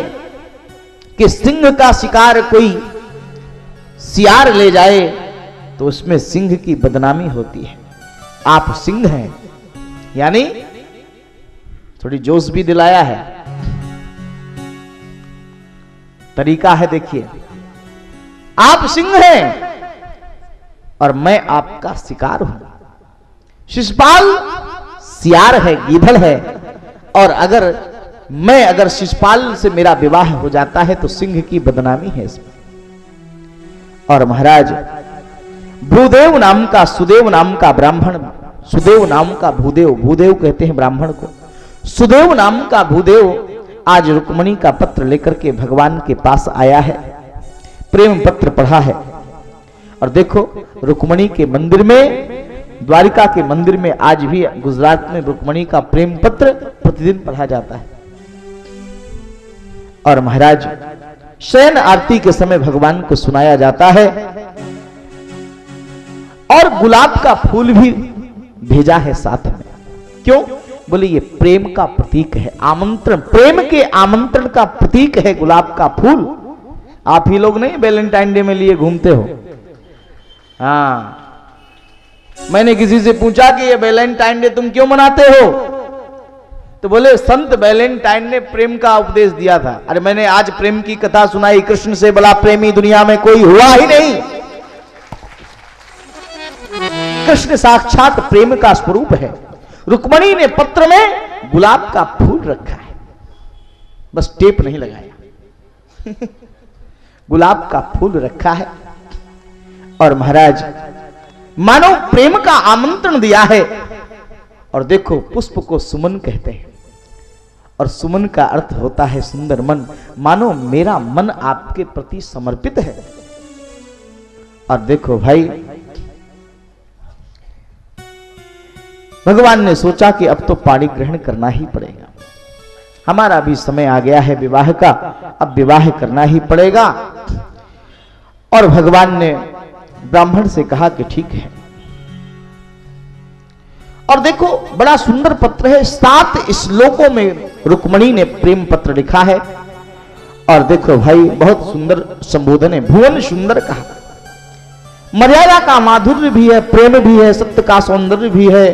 कि सिंह का शिकार कोई सियार ले जाए तो उसमें सिंह की बदनामी होती है। आप सिंह हैं, यानी थोड़ी जोश भी दिलाया है, तरीका है। देखिए, आप सिंह हैं और मैं आपका शिकार हूं। शिशुपाल सियार है, गीदड़ है। और अगर शिशुपाल से मेरा विवाह हो जाता है तो सिंह की बदनामी है इसमें। और महाराज भूदेव नाम का सुदेव नाम का ब्राह्मण, सुदेव नाम का भूदेव, भूदेव कहते हैं ब्राह्मण को, सुदेव नाम का भूदेव आज रुक्मिणी का पत्र लेकर के भगवान के पास आया है, प्रेम पत्र पढ़ा है। और देखो रुक्मिणी के मंदिर में, द्वारिका के मंदिर में आज भी गुजरात में रुक्मिणी का प्रेम पत्र प्रतिदिन पढ़ा जाता है। और महाराज शयन आरती के समय भगवान को सुनाया जाता है। और गुलाब का फूल भी भेजा है साथ में। क्यों? बोले ये प्रेम का प्रतीक है, आमंत्रण, प्रेम के आमंत्रण का प्रतीक है गुलाब का फूल। आप ही लोग नहीं वैलेंटाइन डे में लिए घूमते हो? हाँ, मैंने किसी से पूछा कि ये वैलेंटाइन डे तुम क्यों मनाते हो, तो बोले संत वैलेंटाइन ने प्रेम का उपदेश दिया था। अरे मैंने आज प्रेम की कथा सुनाई, कृष्ण से बड़ा प्रेमी दुनिया में कोई हुआ ही नहीं। कृष्ण साक्षात प्रेम का स्वरूप है। रुक्मणी ने पत्र में गुलाब का फूल रखा है, बस टेप नहीं लगाया। गुलाब का फूल रखा है और महाराज मानो प्रेम का आमंत्रण दिया है। और देखो पुष्प को सुमन कहते हैं और सुमन का अर्थ होता है सुंदर मन। मानो मेरा मन आपके प्रति समर्पित है। और देखो भाई, भगवान ने सोचा कि अब तो पाणी ग्रहण करना ही पड़ेगा, हमारा भी समय आ गया है विवाह का, अब विवाह करना ही पड़ेगा। और भगवान ने ब्राह्मण से कहा कि ठीक है। और देखो बड़ा सुंदर पत्र है, 7 श्लोकों में रुक्मणी ने प्रेम पत्र लिखा है। और देखो भाई बहुत सुंदर संबोधन है, भुवन सुंदर कहा। मर्यादा का माधुर्य भी है, प्रेम भी है, सत्य का सौंदर्य भी है।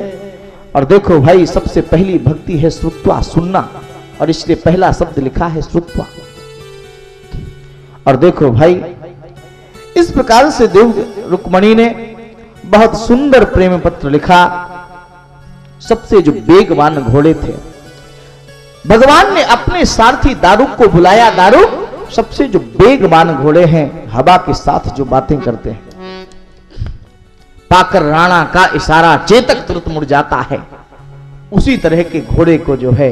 और देखो भाई सबसे पहली भक्ति है श्रुत्वा, सुनना, और इसलिए पहला शब्द लिखा है श्रुत्वा। और देखो भाई इस प्रकार से देव रुक्मणी ने बहुत सुंदर प्रेम पत्र लिखा। सबसे जो वेगवान घोड़े थे, भगवान ने अपने सारथी दारुक को बुलाया। दारुक सबसे जो वेगवान घोड़े हैं, हवा के साथ जो बातें करते हैं, पाकर राणा का इशारा चेतक तुरंत मुड़ जाता है, उसी तरह के घोड़े को जो है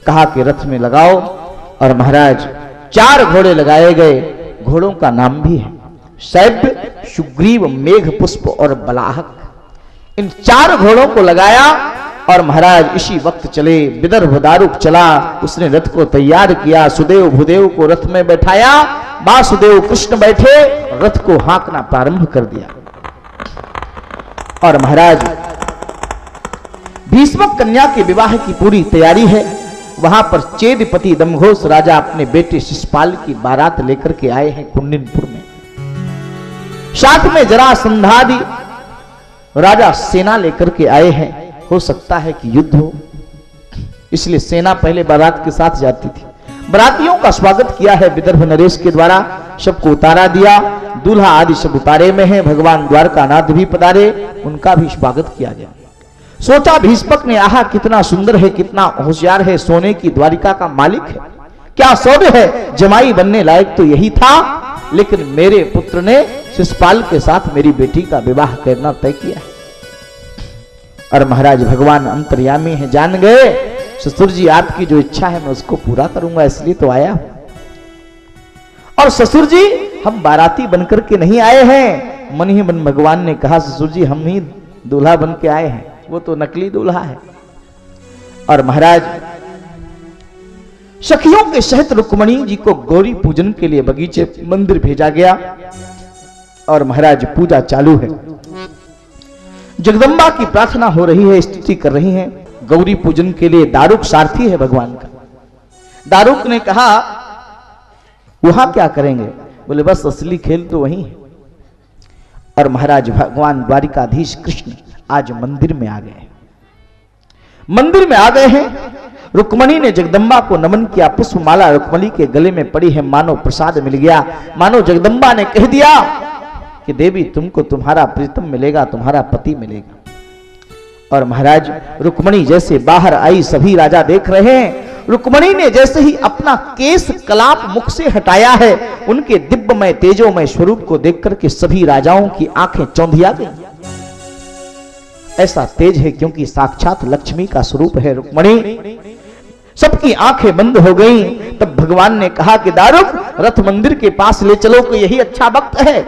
कहा कि रथ में लगाओ। और महाराज 4 घोड़े लगाए गए। घोड़ों का नाम भी है शैब्य, सुग्रीव, मेघ पुष्प और बलाहक। इन 4 घोड़ों को लगाया और महाराज इसी वक्त चले। विदर्भ दारुक चला, उसने रथ को तैयार किया, सुदेव भूदेव को रथ में बैठाया, वासुदेव कृष्ण बैठे, रथ को हाँकना प्रारंभ कर दिया। और महाराज भीष्मक कन्या के विवाह की पूरी तैयारी है। वहां पर चेदपति दमघोष राजा अपने बेटे शिशुपाल की बारात लेकर के आए हैं कुंडिनपुर में। साथ में जरासंधादि राजा सेना लेकर के आए हैं। हो सकता है कि युद्ध हो, इसलिए सेना पहले बारात के साथ जाती थी। बारातियों का स्वागत किया है विदर्भ नरेश के द्वारा, सबको उतारा दिया। दूल्हा आदि सब उतारे में है, भगवान द्वारकानाथ भी पधारे, उनका भी स्वागत किया गया। सोचा भीष्मक ने, आहा कितना सुंदर है, कितना होशियार है, सोने की द्वारिका का मालिक है, क्या सौदे है, जमाई बनने लायक तो यही था। लेकिन मेरे पुत्र ने शिशुपाल के साथ मेरी बेटी का विवाह करना तय किया है। और महाराज भगवान अंतर्यामी है, जान गए ससुर जी आपकी जो इच्छा है मैं उसको पूरा करूंगा, इसलिए तो आया। और ससुर जी हम बाराती बनकर के नहीं आए हैं, मन ही मन भगवान ने कहा ससुर जी हम ही दूल्हा बन के आए हैं, वो तो नकली दूल्हा है। और महाराज सखियों के सहित रुक्मणी जी को गौरी पूजन के लिए बगीचे मंदिर भेजा गया। और महाराज पूजा चालू है, जगदम्बा की प्रार्थना हो रही है, स्तुति कर रही हैं। गौरी पूजन के लिए दारुक सारथी है भगवान का। दारुक ने कहा वहां क्या करेंगे, बोले बस असली खेल तो वही है। और महाराज भगवान द्वारिकाधीश कृष्ण आज मंदिर में आ गए, मंदिर में आ गए हैं। रुक्मणी ने जगदम्बा को नमन किया, पुष्पमाला रुक्मणी के गले में पड़ी है, मानो प्रसाद मिल गया, मानो जगदम्बा ने कह दिया कि देवी तुमको तुम्हारा प्रीतम मिलेगा, तुम्हारा पति मिलेगा। और महाराज रुक्मणी जैसे बाहर आई, सभी राजा देख रहे हैं। रुक्मणी ने जैसे ही अपना केस कलाप मुख से हटाया है, उनके दिव्यमय तेजोमय स्वरूप को देख करके सभी राजाओं की आंखें चौंधिया गई। ऐसा तेज है क्योंकि साक्षात लक्ष्मी का स्वरूप है रुक्मणी। सबकी आंखें बंद हो गई। तब भगवान ने कहा कि दारुक रथ मंदिर के पास ले चलो, कि यही अच्छा वक्त है।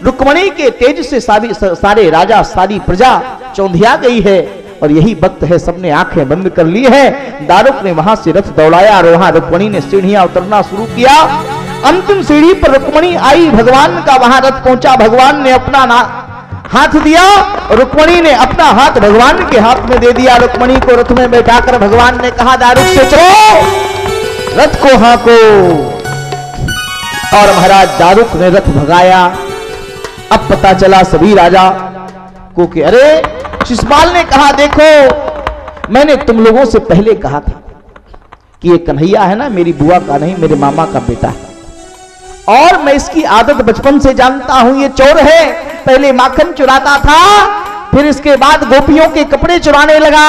रुक्मणी के तेज से सारे राजा सारी प्रजा चौंधिया गई है और यही वक्त है, सबने आंखें बंद कर ली है। दारुक ने वहां से रथ दौड़ाया और वहां रुक्मणी ने सीढ़ियां उतरना शुरू किया। अंतिम सीढ़ी पर रुक्मणी आई, भगवान का वहां रथ पहुंचा। भगवान ने अपना हाथ दिया, रुक्मणी ने अपना हाथ भगवान के हाथ में दे दिया। रुक्मणी को रथ में बैठाकर भगवान ने कहा दारुक से चलो, रथ को हाँको। और महाराज दारुक ने रथ भगाया। अब पता चला सभी राजा को कि अरे शिशुपाल ने कहा, देखो मैंने तुम लोगों से पहले कहा था कि ये कन्हैया है ना, मेरी बुआ का नहीं, मेरे मामा का बेटा है, और मैं इसकी आदत बचपन से जानता हूं। ये चोर है, पहले माखन चुराता था, फिर इसके बाद गोपियों के कपड़े चुराने लगा,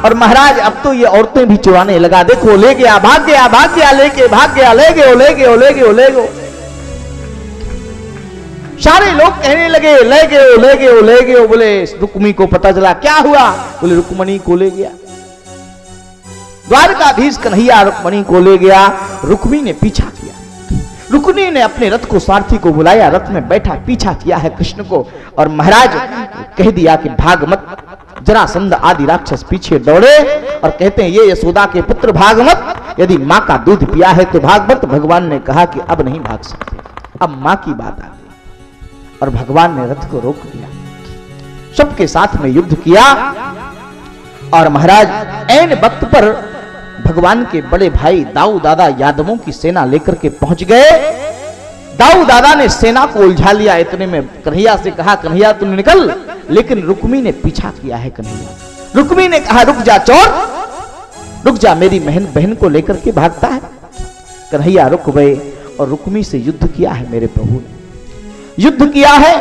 और महाराज अब तो ये औरतें भी चुराने लगा। देखो ले गया, भाग गया, भाग गया, लेके भाग गया, ले गए, ले गए, ले गए, ले गए। सारे लोग कहने लगे ले गए, ले गए, ले गए। बोले रुक्मी को पता चला, क्या हुआ? बोले रुक्मणी को ले गया। द्वारकाधीश कन्हैया रुक्मणी को ले गया। रुक्मी ने पीछा किया। रुक्मिणी ने अपने रथ को, सारथी को बुलाया, रथ में बैठा, पीछा किया है कृष्ण को, और महाराज कह दिया कि भाग मत। जरासंध आदि राक्षस पीछे दौड़े और कहते हैं ये यशोदा के पुत्र भाग मत, यदि मां का दूध पिया है तो भाग मत। भगवान ने कहा कि अब नहीं भाग सकते, अब मां की बात आ गई, और भगवान ने रथ को रोक दिया। सबके साथ में युद्ध किया, और महाराज ऐन वक्त पर भगवान के बड़े भाई दाऊ दादा यादवों की सेना लेकर के पहुंच गए। दाऊ दादा ने सेना को उलझा लिया। इतने में कन्हैया से कहा, कन्हैया तुम निकल, लेकिन रुक्मी ने पीछा किया है। कन्हैया, रुक्मी ने कहा रुक जा चोर, रुक जा, मेरी बहन को लेकर के भागता है। कन्हैया रुक गए और रुक्मी से युद्ध किया है। मेरे प्रभु ने युद्ध किया है,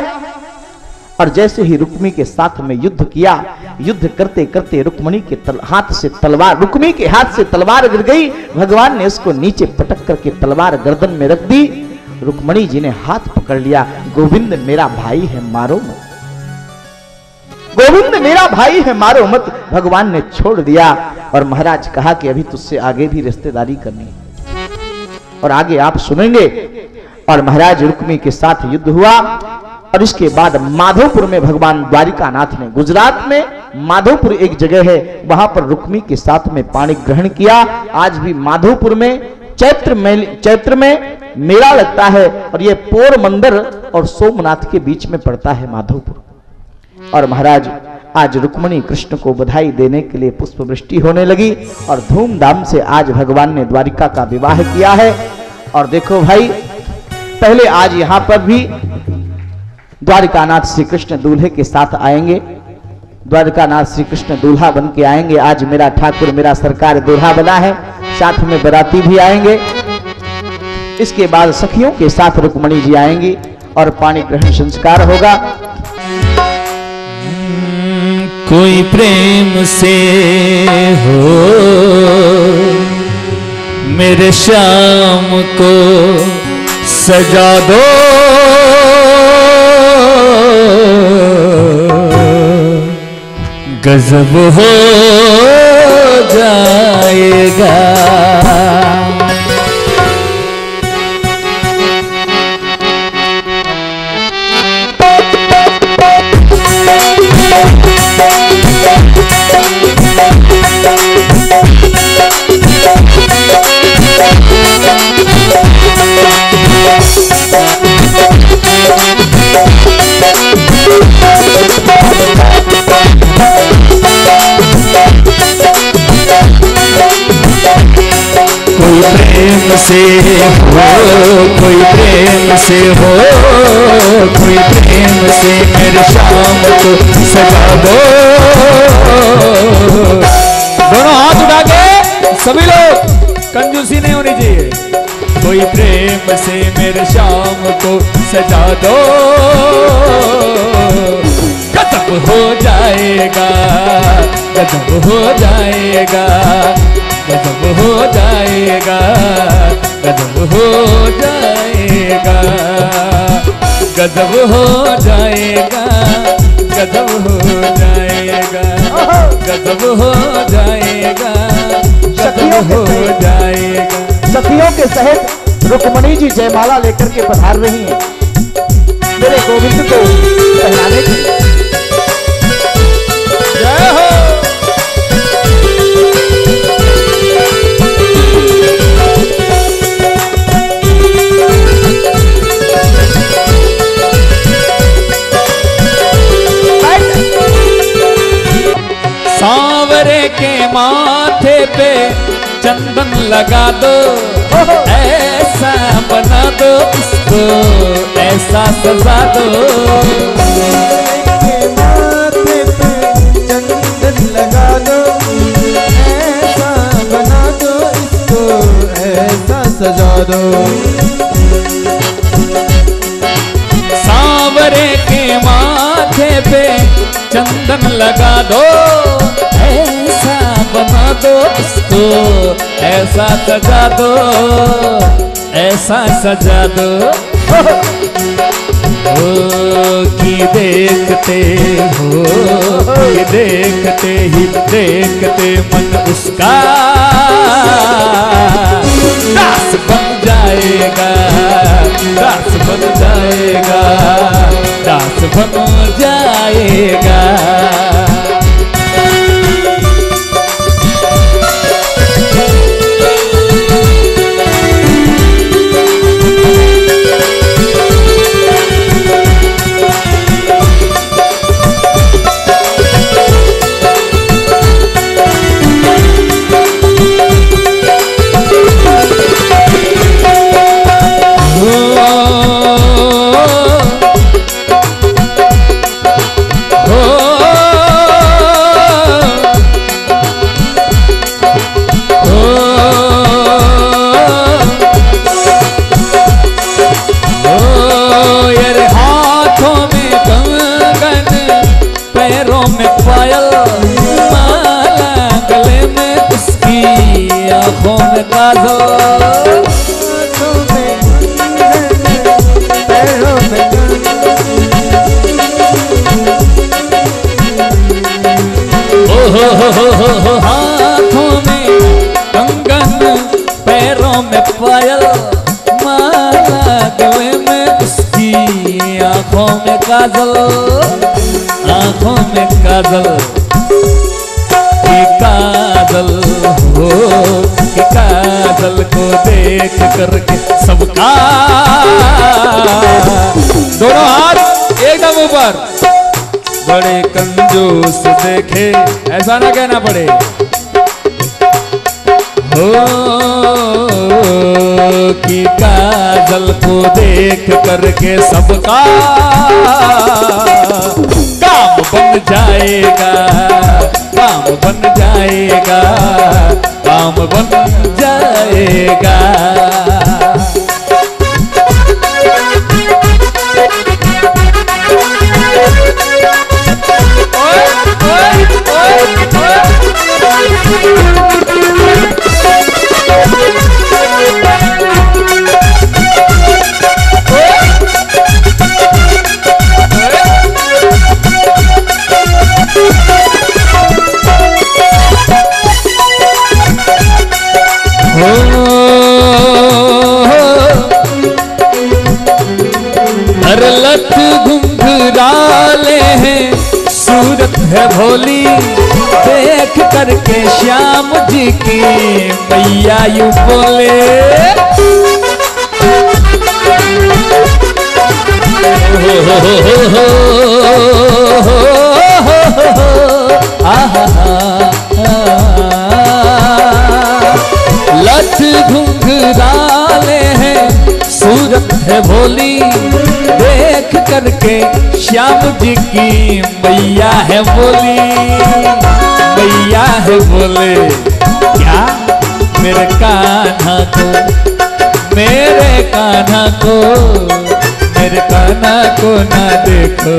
और जैसे ही रुक्मी के साथ में युद्ध किया, युद्ध करते करते रुक्मणी के हाथ से तलवार, रुक्मी के हाथ से तलवार गिर गई। भगवान ने उसको नीचे पटक करके तलवार गर्दन में रख दी। रुक्मणी जी ने हाथ पकड़ लिया, गोविंद मेरा भाई है, मारो मत, गोविंद मेरा भाई है, मारो मत। भगवान ने छोड़ दिया, और महाराज कहा कि अभी तुझसे आगे भी रिश्तेदारी करनी है, और आगे आप सुनेंगे। और महाराज रुक्मी के साथ युद्ध हुआ, और इसके बाद माधोपुर में भगवान द्वारिकानाथ ने, गुजरात में माधोपुर एक जगह है, वहां पर रुक्मी के साथ में पाणी ग्रहण किया। आज भी माधोपुर में चैत्र में मेला लगता है, और ये पोरबंदर और सोमनाथ के बीच में पड़ता है माधोपुर। और महाराज आज रुक्मणी कृष्ण को बधाई देने के लिए पुष्प वृष्टि होने लगी, और धूमधाम से आज भगवान ने द्वारिका का विवाह किया है। और देखो भाई, पहले आज यहां पर भी द्वारिकानाथ श्री कृष्ण दूल्हे के साथ आएंगे, द्वारिकानाथ श्री कृष्ण दूल्हा बन के आएंगे। आज मेरा ठाकुर, मेरा सरकार दूल्हा बना है, साथ में बराती भी आएंगे। इसके बाद सखियों के साथ रुक्मणी जी आएंगी, और पाणी ग्रहण संस्कार होगा। कोई प्रेम से हो मेरे श्याम को सजा दो, गजब हो जाएगा। कोई प्रेम से हो, कोई प्रेम से हो, कोई प्रेम से मेरे शाम को सजा दो। दोनों हाथ उठा के सभी लोग, कंजूसी नहीं होनी चाहिए। कोई प्रेम से मेरे शाम को सजा दो, गजब हो जाएगा, गजब हो जाएगा, गजब हो जाएगा, गजब हो जाएगा, गजब हो जाएगा, गजब हो जाएगा, गजब हो जाएगा, गजब हो जाएगा। सखियों के सहित रुक्मणी जी जयमाला लेकर के पधार रही हैं मेरे गोविंद को पहनाने के लिए। जय हो। सांवरे के माथे पे चंदन लगा दो, ऐसा बना दो इसको, ऐसा सजा दो। के माथे लगा दो, ऐसा बना दो इसको, ऐसा सजा दो। सांवरे के माथे पे चंदन लगा दो, ऐसा बना दो इसको, ऐसा सजा दो, ऐसा सजा दो। कि देखते हो, कि देखते ही देखते मन उसका दास बन जाएगा, दास बन जाएगा, दास बन जाएगा। हाथों में कंगन, पैरों में पायल, माला गले में उसकी, आंखों में काजल, आंखों में काजल। कि काजल हो, कि काजल को देख करके सबका, दोनों हाथ एकदम ऊपर, बड़े कंजूस देखे, ऐसा ना कहना पड़े। हो कि काजल को देख करके सबका काम बन जाएगा, काम बन जाएगा, काम बन जाएगा। लत घुंघराले हैं, सूरत है भोली, देख करके श्याम जी की मैया यूं बोले। लत घुंघराले हैं, सूरत है भोली, देख करके श्याम जी की मैया है बोली, मैया है बोले। क्या मेरे कान्हा को, मेरे कान्हा को, मेरे कान्हा को ना देखो,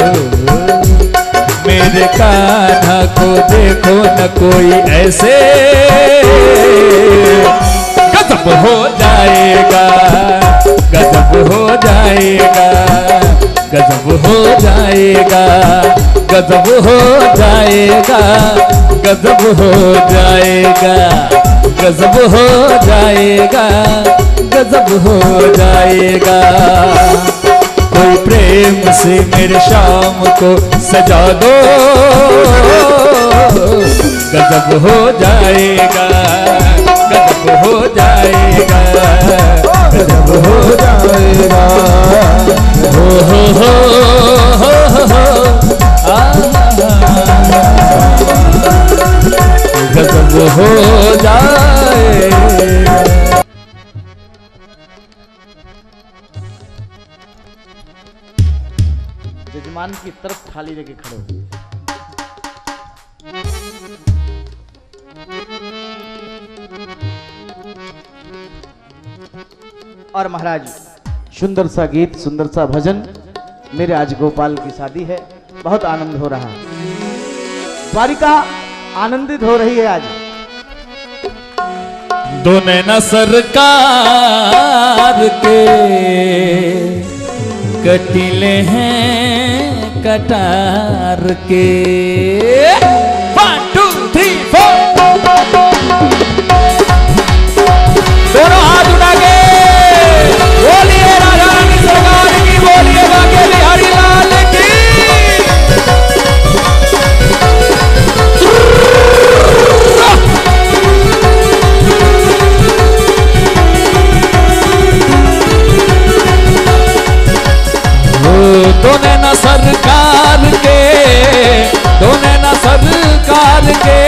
मेरे कान्हा को देखो न कोई ऐसे, गजब हो जाएगा, गजब हो जाएगा, गजब हो जाएगा, गजब हो जाएगा, गजब हो जाएगा, गजब हो जाएगा, गजब हो जाएगा। कोई प्रेम से मेरे शाम को सजा दो, गजब हो जाएगा, गजब हो जाएगा, गजब हो जाएगा। हो गजब हो जाएगा। जजमान की तरफ थाली लेके खड़े हो। और महाराज सुंदर सा गीत, सुंदर सा भजन। मेरे आज गोपाल की शादी है, बहुत आनंद हो रहा है। द्वारिका आनंदित हो रही है आज। दो नैना सरकार के कटीले हैं कटार के। 1 2 3 4 दोनों हाथ उठा के बोलिए राजा रानी सरकार की, बोलिए बाके बिहारी लाल की। दो नैना सरकार के, दो नैना सरकार के,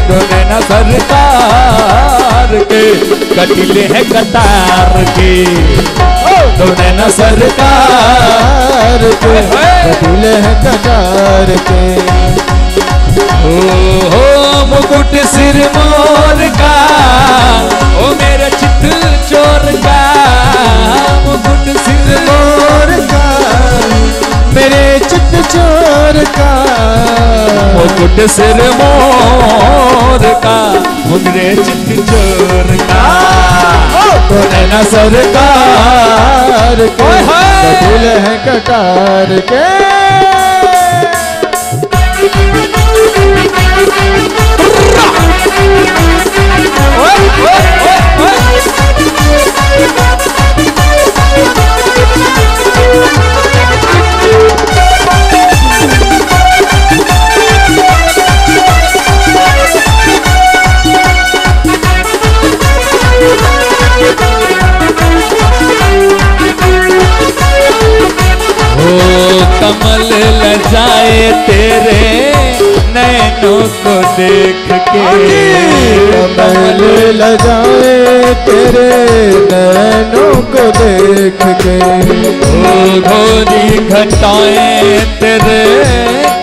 दो नैना सरकार के कटीले हैं कटार के। दो नैना सरकार के कटीले हैं कटार के। हो मुकुट सिर मोर का, ओ मेरे चित चोर का, मुकुट सिर मोर का, मेरे चित चोर का, मुकुट सिर मोर का, मेरे चित चोर का। तो नैना सरकार के कटीले हैं कटार के। कमल लजाए तेरे नैनों को देख के। कमल लजाए तेरे नैनों को देख के। घोरी घटाएं तेरे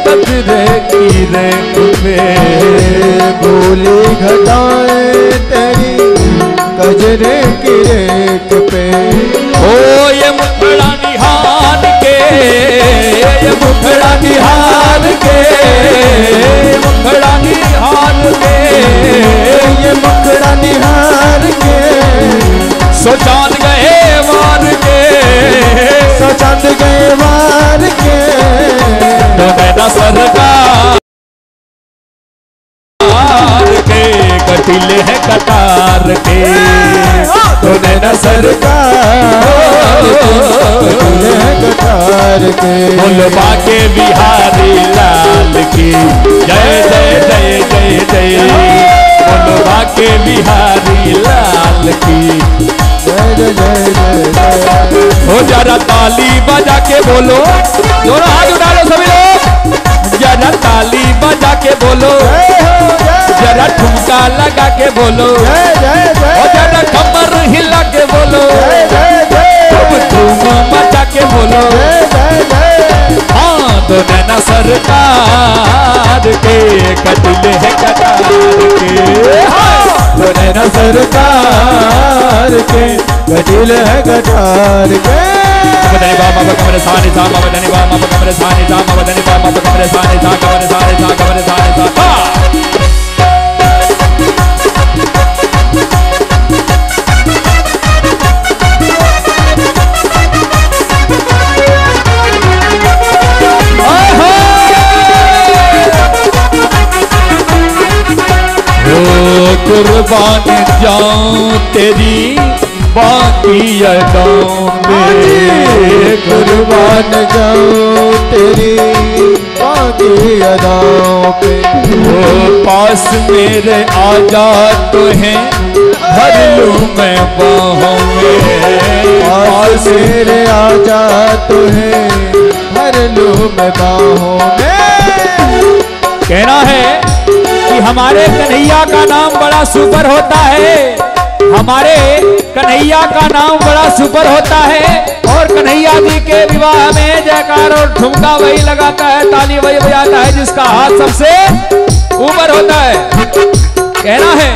कजरे की रेख पे। भोली घटाएं तेरी कजरे की रेख पे। ओ ये मुखड़ा निहार के, ये मुखड़ा निहार के, मुखड़ा निहार के, ये मुखड़ा निहार के। सो चांद गए मार के, सो चांद गए मार के। तो नैना सरकार के कटीले हैं कटार के। तो नैना सरकार कटीले हैं कटार के। बोलो बाके बिहारी लाल की जय जय जय जय जय। बोलो बाके बिहारी लाल की जय जय जय जय। हो जरा ताली बजा के बोलो, दोनों हाथ उठा लो सभी लोग। जरा ताली बजा के बोलो, जरा ठुमका लगा के बोलो, और जरा कमर हिला के बोलो, धूम मचा के बोलो। हाँ तो नैना सरकार के कटीले हैं कटार के। तो नैना सरकार के कटीले हैं कटार के। धनी बाबा कमरे सानी सा, बाबा धनी बाबा कमरे सानी सा, बाबा धनी बाबा कमरे सानी सा, कमरे सानी सा, कमरे सानी सा। कुर्बान जाऊं तेरी बाकी अदाओं पे। कुर्बान जाऊं तेरी बाकी अदाओं पे। वो पास मेरे आ जा तो है भर लूं मैं बाहों में। पास मेरे आ जा तो है भर लूं मैं बाहों में। कहना है कि हमारे कन्हैया का नाम बड़ा सुपर होता है, हमारे कन्हैया का नाम बड़ा सुपर होता है। और कन्हैया जी के विवाह में जयकार और ठुमका वही लगाता है, ताली वही बजाता है जिसका हाथ सबसे ऊपर होता है। कहना है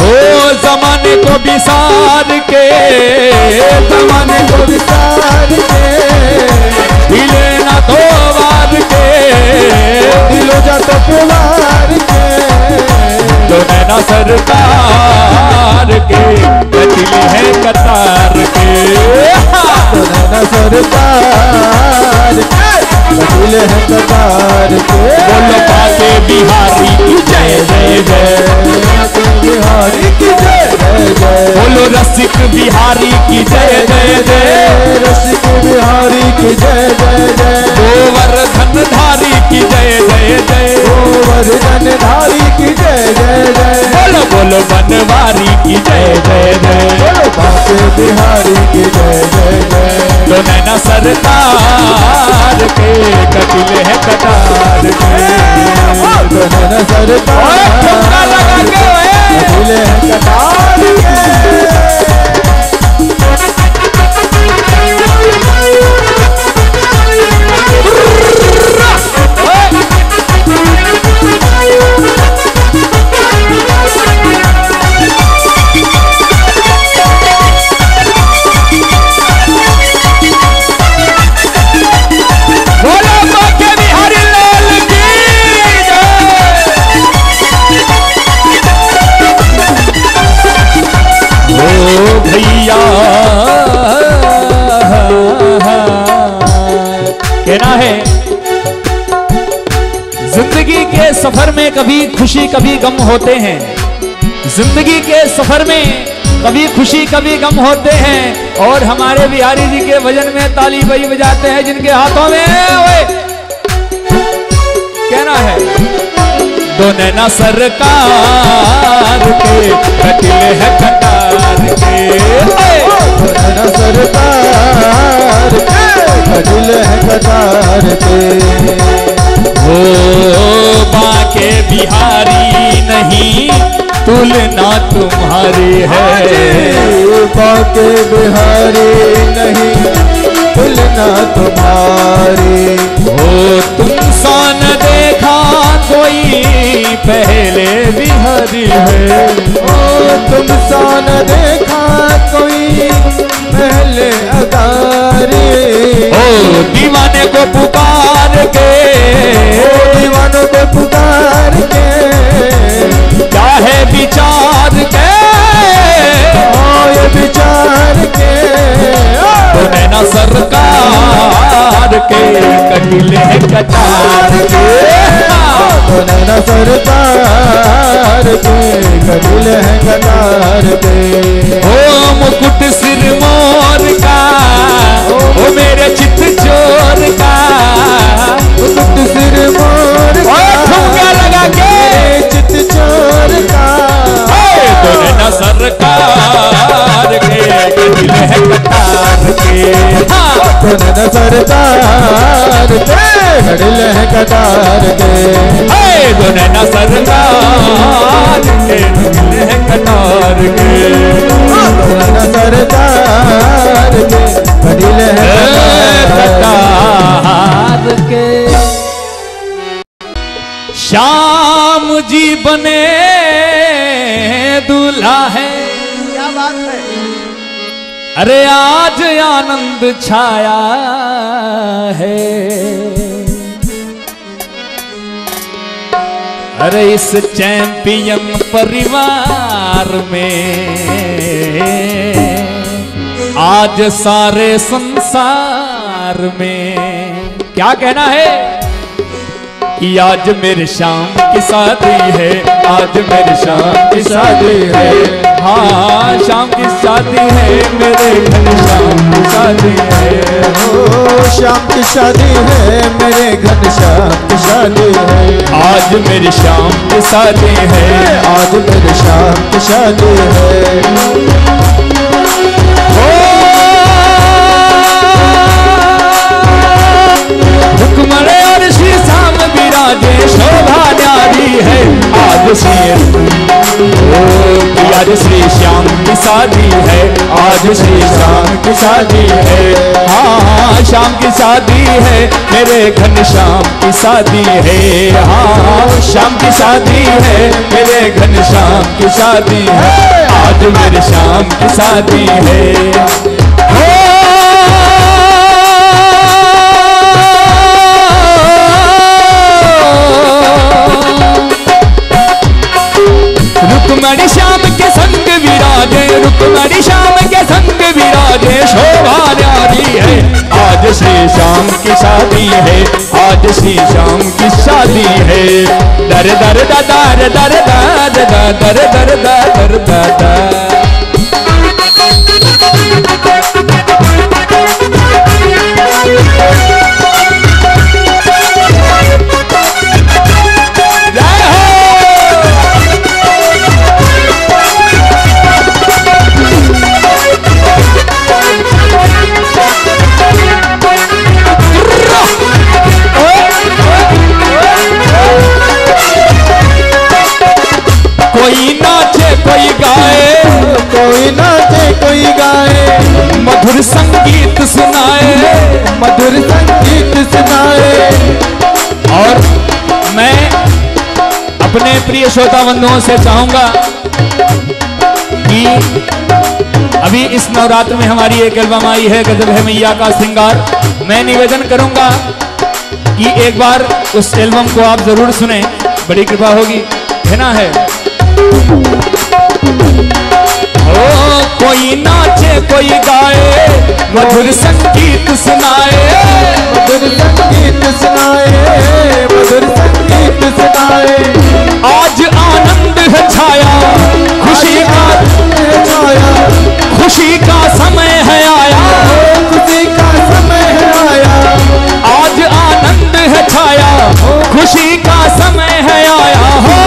ओ जमाने को भी विसार के, जमाने को विसार के, हिले ना तो वार के, दिलो जा तो पुकार के, तो नैना सरकार के कटिल है कतार के, तो नैना सरकार के कटिल है कतार के। बोलो बाके बिहारी की जय जय जय, बिहारी की जय जय जय, बोलो रसिक बिहारी की जय जय जय, रसिक बिहारी की जय जय जय, गोवर्धन धारी की जय जय जय, गोवर्धन धारी की जय जय जय, बोलो बोलो बनवारी की जय जय जय, बोलो बाके बिहारी की जय जय जय। तो नैना सरकार के कटिल है कतार के, तो नैना सरकार कटिल है कतार के। बोलो बाके बिहारी लाल की जय। ओ भैया कहना है, जिंदगी के सफर में कभी खुशी कभी गम होते हैं, जिंदगी के सफर में कभी खुशी कभी गम होते हैं, और हमारे बिहारी जी के भजन में ताली वही बजाते हैं जिनके हाथों में ओए कहना है, दो नैना सरकार के कटिल है कटार के, तो नैना सरकार के कटिल है कतार के। ओ बाके बिहारी नहीं तुलना तुम्हारी है, बाके बिहारी नहीं तुलना तुम्हारी, ओ तुम सान देखा कोई पहले बिहारी है, ओ तुम सान देखा कोई पहले अगारी, ओ दीवाने को पुकार के, ओ दीवानों को पुकार के, चाहे विचार के, ओ ये विचार के, तो नैना सरकार के कटिल है कटार के, तो नैना सरकार के कटिल है कतार के। ओ मुकुट सिर मोर का, ओ मेरे चित चोर का, मुकुट सिर मोर का, ठुमका लगा के चित चोर का, तो नैना सरकार के कटिल है कटार के, तो नैना सरकार के कटिल है कतार के, तो नैना सरकार के कटिल है कटार के, तो नैना सरकार के कटिल है कटार के। श्याम जी बने दूल्हा है, क्या बात है। अरे आज आनंद छाया है, अरे इस चैंपियन परिवार में आज सारे संसार में क्या कहना है कि आज मेरे शाम की शादी है, आज मेरे शाम की शादी है, हाँ शाम की शादी है, मेरे घर शाम की शादी है, ओ शाम की शादी है, मेरे घर शाम की शादी है, आज मेरी शाम की शादी है, आज मेरे शाम की शादी है। हुक्मरे और श्री शाम विराजे शोभा न्यारी है, आज श्री श्याम की शादी है, आज श्री श्याम की शादी है, हाँ शाम की शादी है, मेरे घनश्याम की शादी है, हाँ श्याम की शादी है, मेरे घनश्याम की शादी है, आज मेरे श्याम की शादी है। रुक्मणी श्याम के संग विराजे, रुक्मणी श्याम के संग विराजे, शोभा न्यारी है, आज श्री श्याम की शादी है, आज श्री श्याम की शादी है। दर दर दा दर दर दा दर दर दर दर दर दर। कोई नाचे कोई गाए, कोई नाचे कोई गाए, मधुर संगीत सुनाए, मधुर संगीत सुनाए। और मैं अपने प्रिय श्रोता बंधुओं से चाहूंगा कि अभी इस नवरात्र में हमारी एक एल्बम आई है, गजब है मैया का श्रृंगार। मैं निवेदन करूंगा कि एक बार उस एल्बम को आप जरूर सुने, बड़ी कृपा होगी, कहना है। ओ कोई नाचे कोई गाए, मधुर संगीत सुनाए, मधुर संगीत सुनाए, मधुर संगीत सुनाए। आज आनंद है छाया, खुशी का छाया, खुशी का समय है आया, खुशी का समय है आया। आज आनंद है छाया, खुशी का समय है आया हो।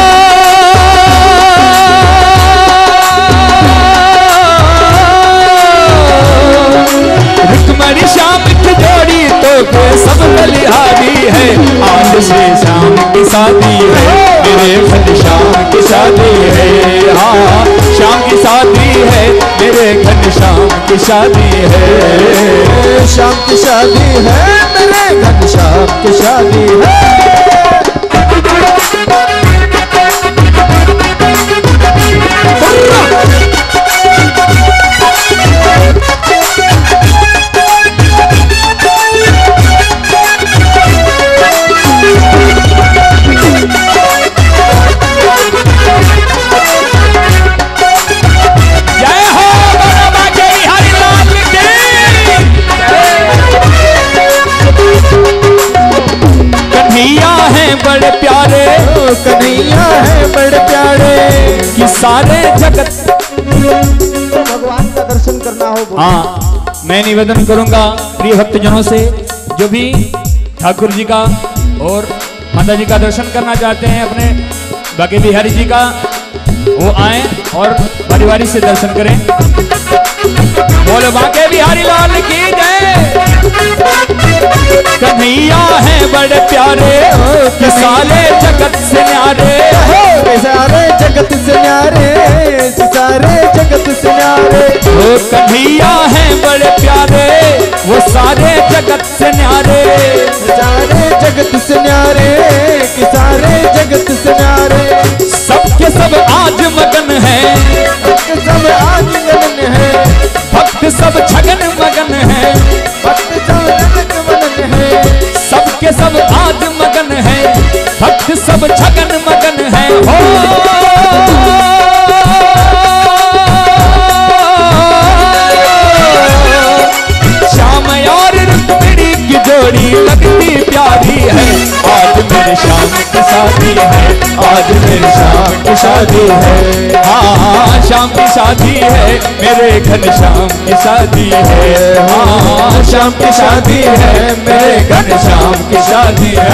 रुक्मणी श्याम की जोड़ी तो सब बलिहारी है, आज श्री श्याम की शादी है, मेरे घनश्याम की शादी है। हाँ श्याम की शादी है, मेरे घनश्याम की शादी है। श्याम की शादी है, मेरे घनश्याम की शादी है। बड़े प्यारे, कन्हैया है बड़े प्यारे, कि सारे जगत भगवान का दर्शन करना हो। हाँ मैं निवेदन करूंगा प्रिय भक्तजनों से, जो भी ठाकुर जी का और माता जी का दर्शन करना चाहते हैं, अपने बाके बिहारी जी का, वो आए और बारी बारी से दर्शन करें। बोलो बाके बिहारी लाल की जय। कन्हैया है बड़े प्यारे, कि सारे जगत से न्यारे, सारे जगत से न्यारे, सारे जगत से न्यारे। वो कन्हैया है बड़े प्यारे, वो सारे जगत से न्यारे, सारे जगत से न्यारे, कि सारे जगत से न्यारे। सबके सब आज मगन है, सब आज मगन है, भक्त सब छगन मगन है, भक्त सब छगन मगन है। सबके सब आज मगन है, भक्त सब छगन मगन है हो। श्याम और रुक्मिणी की जोड़ी लगती प्यारी है, आज मेरे श्याम की शादी है, आज मेरे श्याम की शादी है। हाँ श्याम की शादी है, मेरे घनश्याम की शादी है। हाँ श्याम की शादी है, मेरे घनश्याम की शादी है।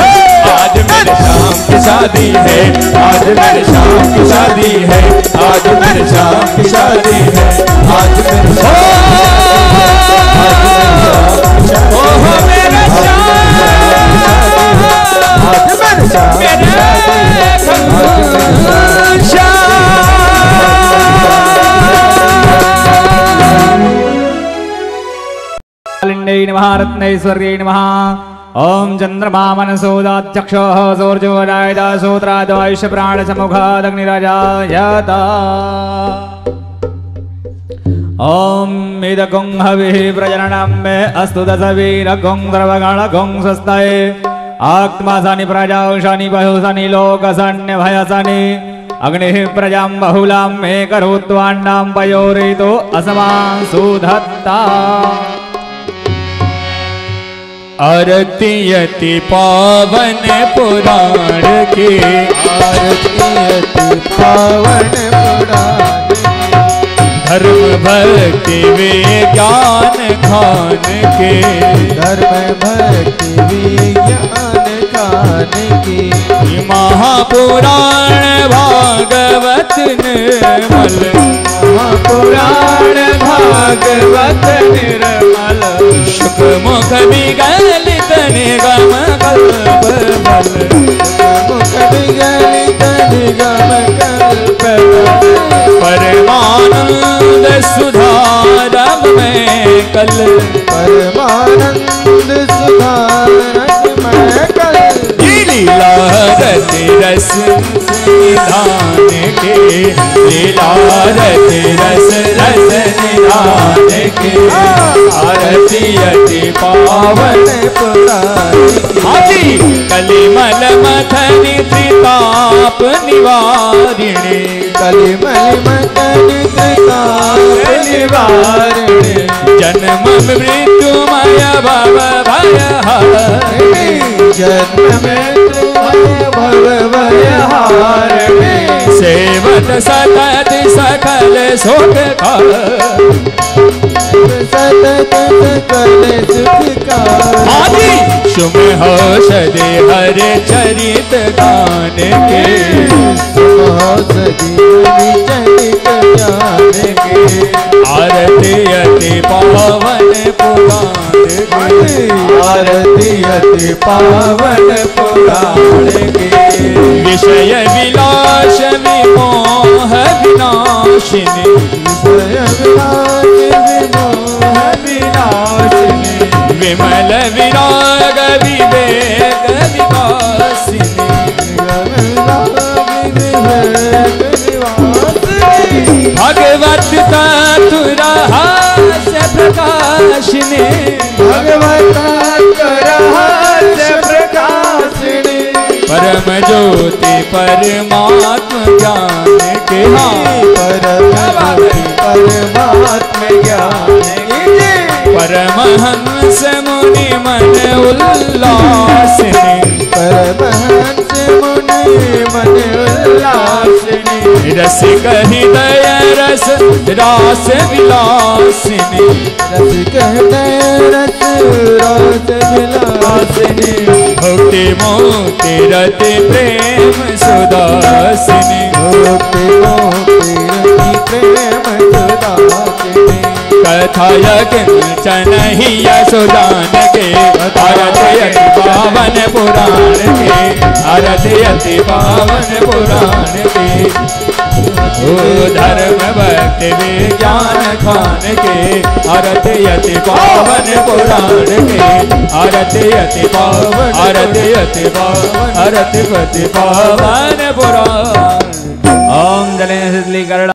आज मेरे श्याम की शादी है, आज मेरे श्याम की शादी है, आज मेरे श्याम की शादी है, आज मेरे ओह मेरे श्याम, आज मेरे श्याम, नमः रत्नैश्वर्यै नमः। ओम चंद्रमा मनसोदाध्यक्षः सौर्योरायदा सूत्रादो आयुष्य प्राण समुखादग्निराजायता ओम इदगुं हविः प्रजननं मे अस्तु दशवीरगुं सर्वगणगुं स्वस्ताय आत्मासानि प्रजाशानि बहुसानि लोकसन्निभयसानि अग्निः प्रजां बहुलां मे करोत्वान्नां पयोरितो असमां सुधत्ता आरती अति पावन पुराण की आरती अति पावन पुराण धर्म भक्ति विज्ञान खान के धर्म भक्ति विज्ञान खान की महापुराण भागवत निर्मल महापुराण भागवत निर्मल शुक मुख विगलित निगम कल्प बल मुख विगलित निगम कल्प परमानंद सुधारम में कल परमानंद सुधारक मैं कल लीला रति रस निधान के लीला रति रस रस निधान के आरती अति पावन हाजी कलिमल मथनि त्रिताप निवारिणे कलिमल मथनि त्रिताप निवारिणे जन्म मृत्युमय भव भय हरिणे जन्म मृत्युमय भव भय हरिणे सेवत सतत सकल सुख सतत सकल सुख आदि शुभ हो सदे हर चरित गान के सदी चरित ज्ञान के आरती अति पावन पुराण के आरती अति पावन पुराण के विषय विलास विमोह विनाशिनी विषय विलास विमोह विनाशिनी विमल विराग विवेक विकासिनी भगवत तत्व प्रकाशिनी भगवत रहस्य प्रकाशिनी परम ज्योति परमात्म ज्ञान के परमात्म ज्ञान परमहंस मुनि मन उल्लासिनी परमहंस मुनि मन उल्लासिनी रसिक हृदय रस रास विलासिनी रसिक हृदय रस रास विलासिनी भक्ति मोक्ति रति प्रेम सुदासिनी भक्ति मोक्ति रति प्रेम सुदासिनी कथा किंचन ही यशोदान के आरती अति पावन पुराण के आरती अति पावन पुराण के ओ धर्म भक्ति विज्ञान खान के आरती अति पावन पुराण के आरती अति पावन आरती अति पावन आरती अति पावन पुराण ओम जले शीतलीकरण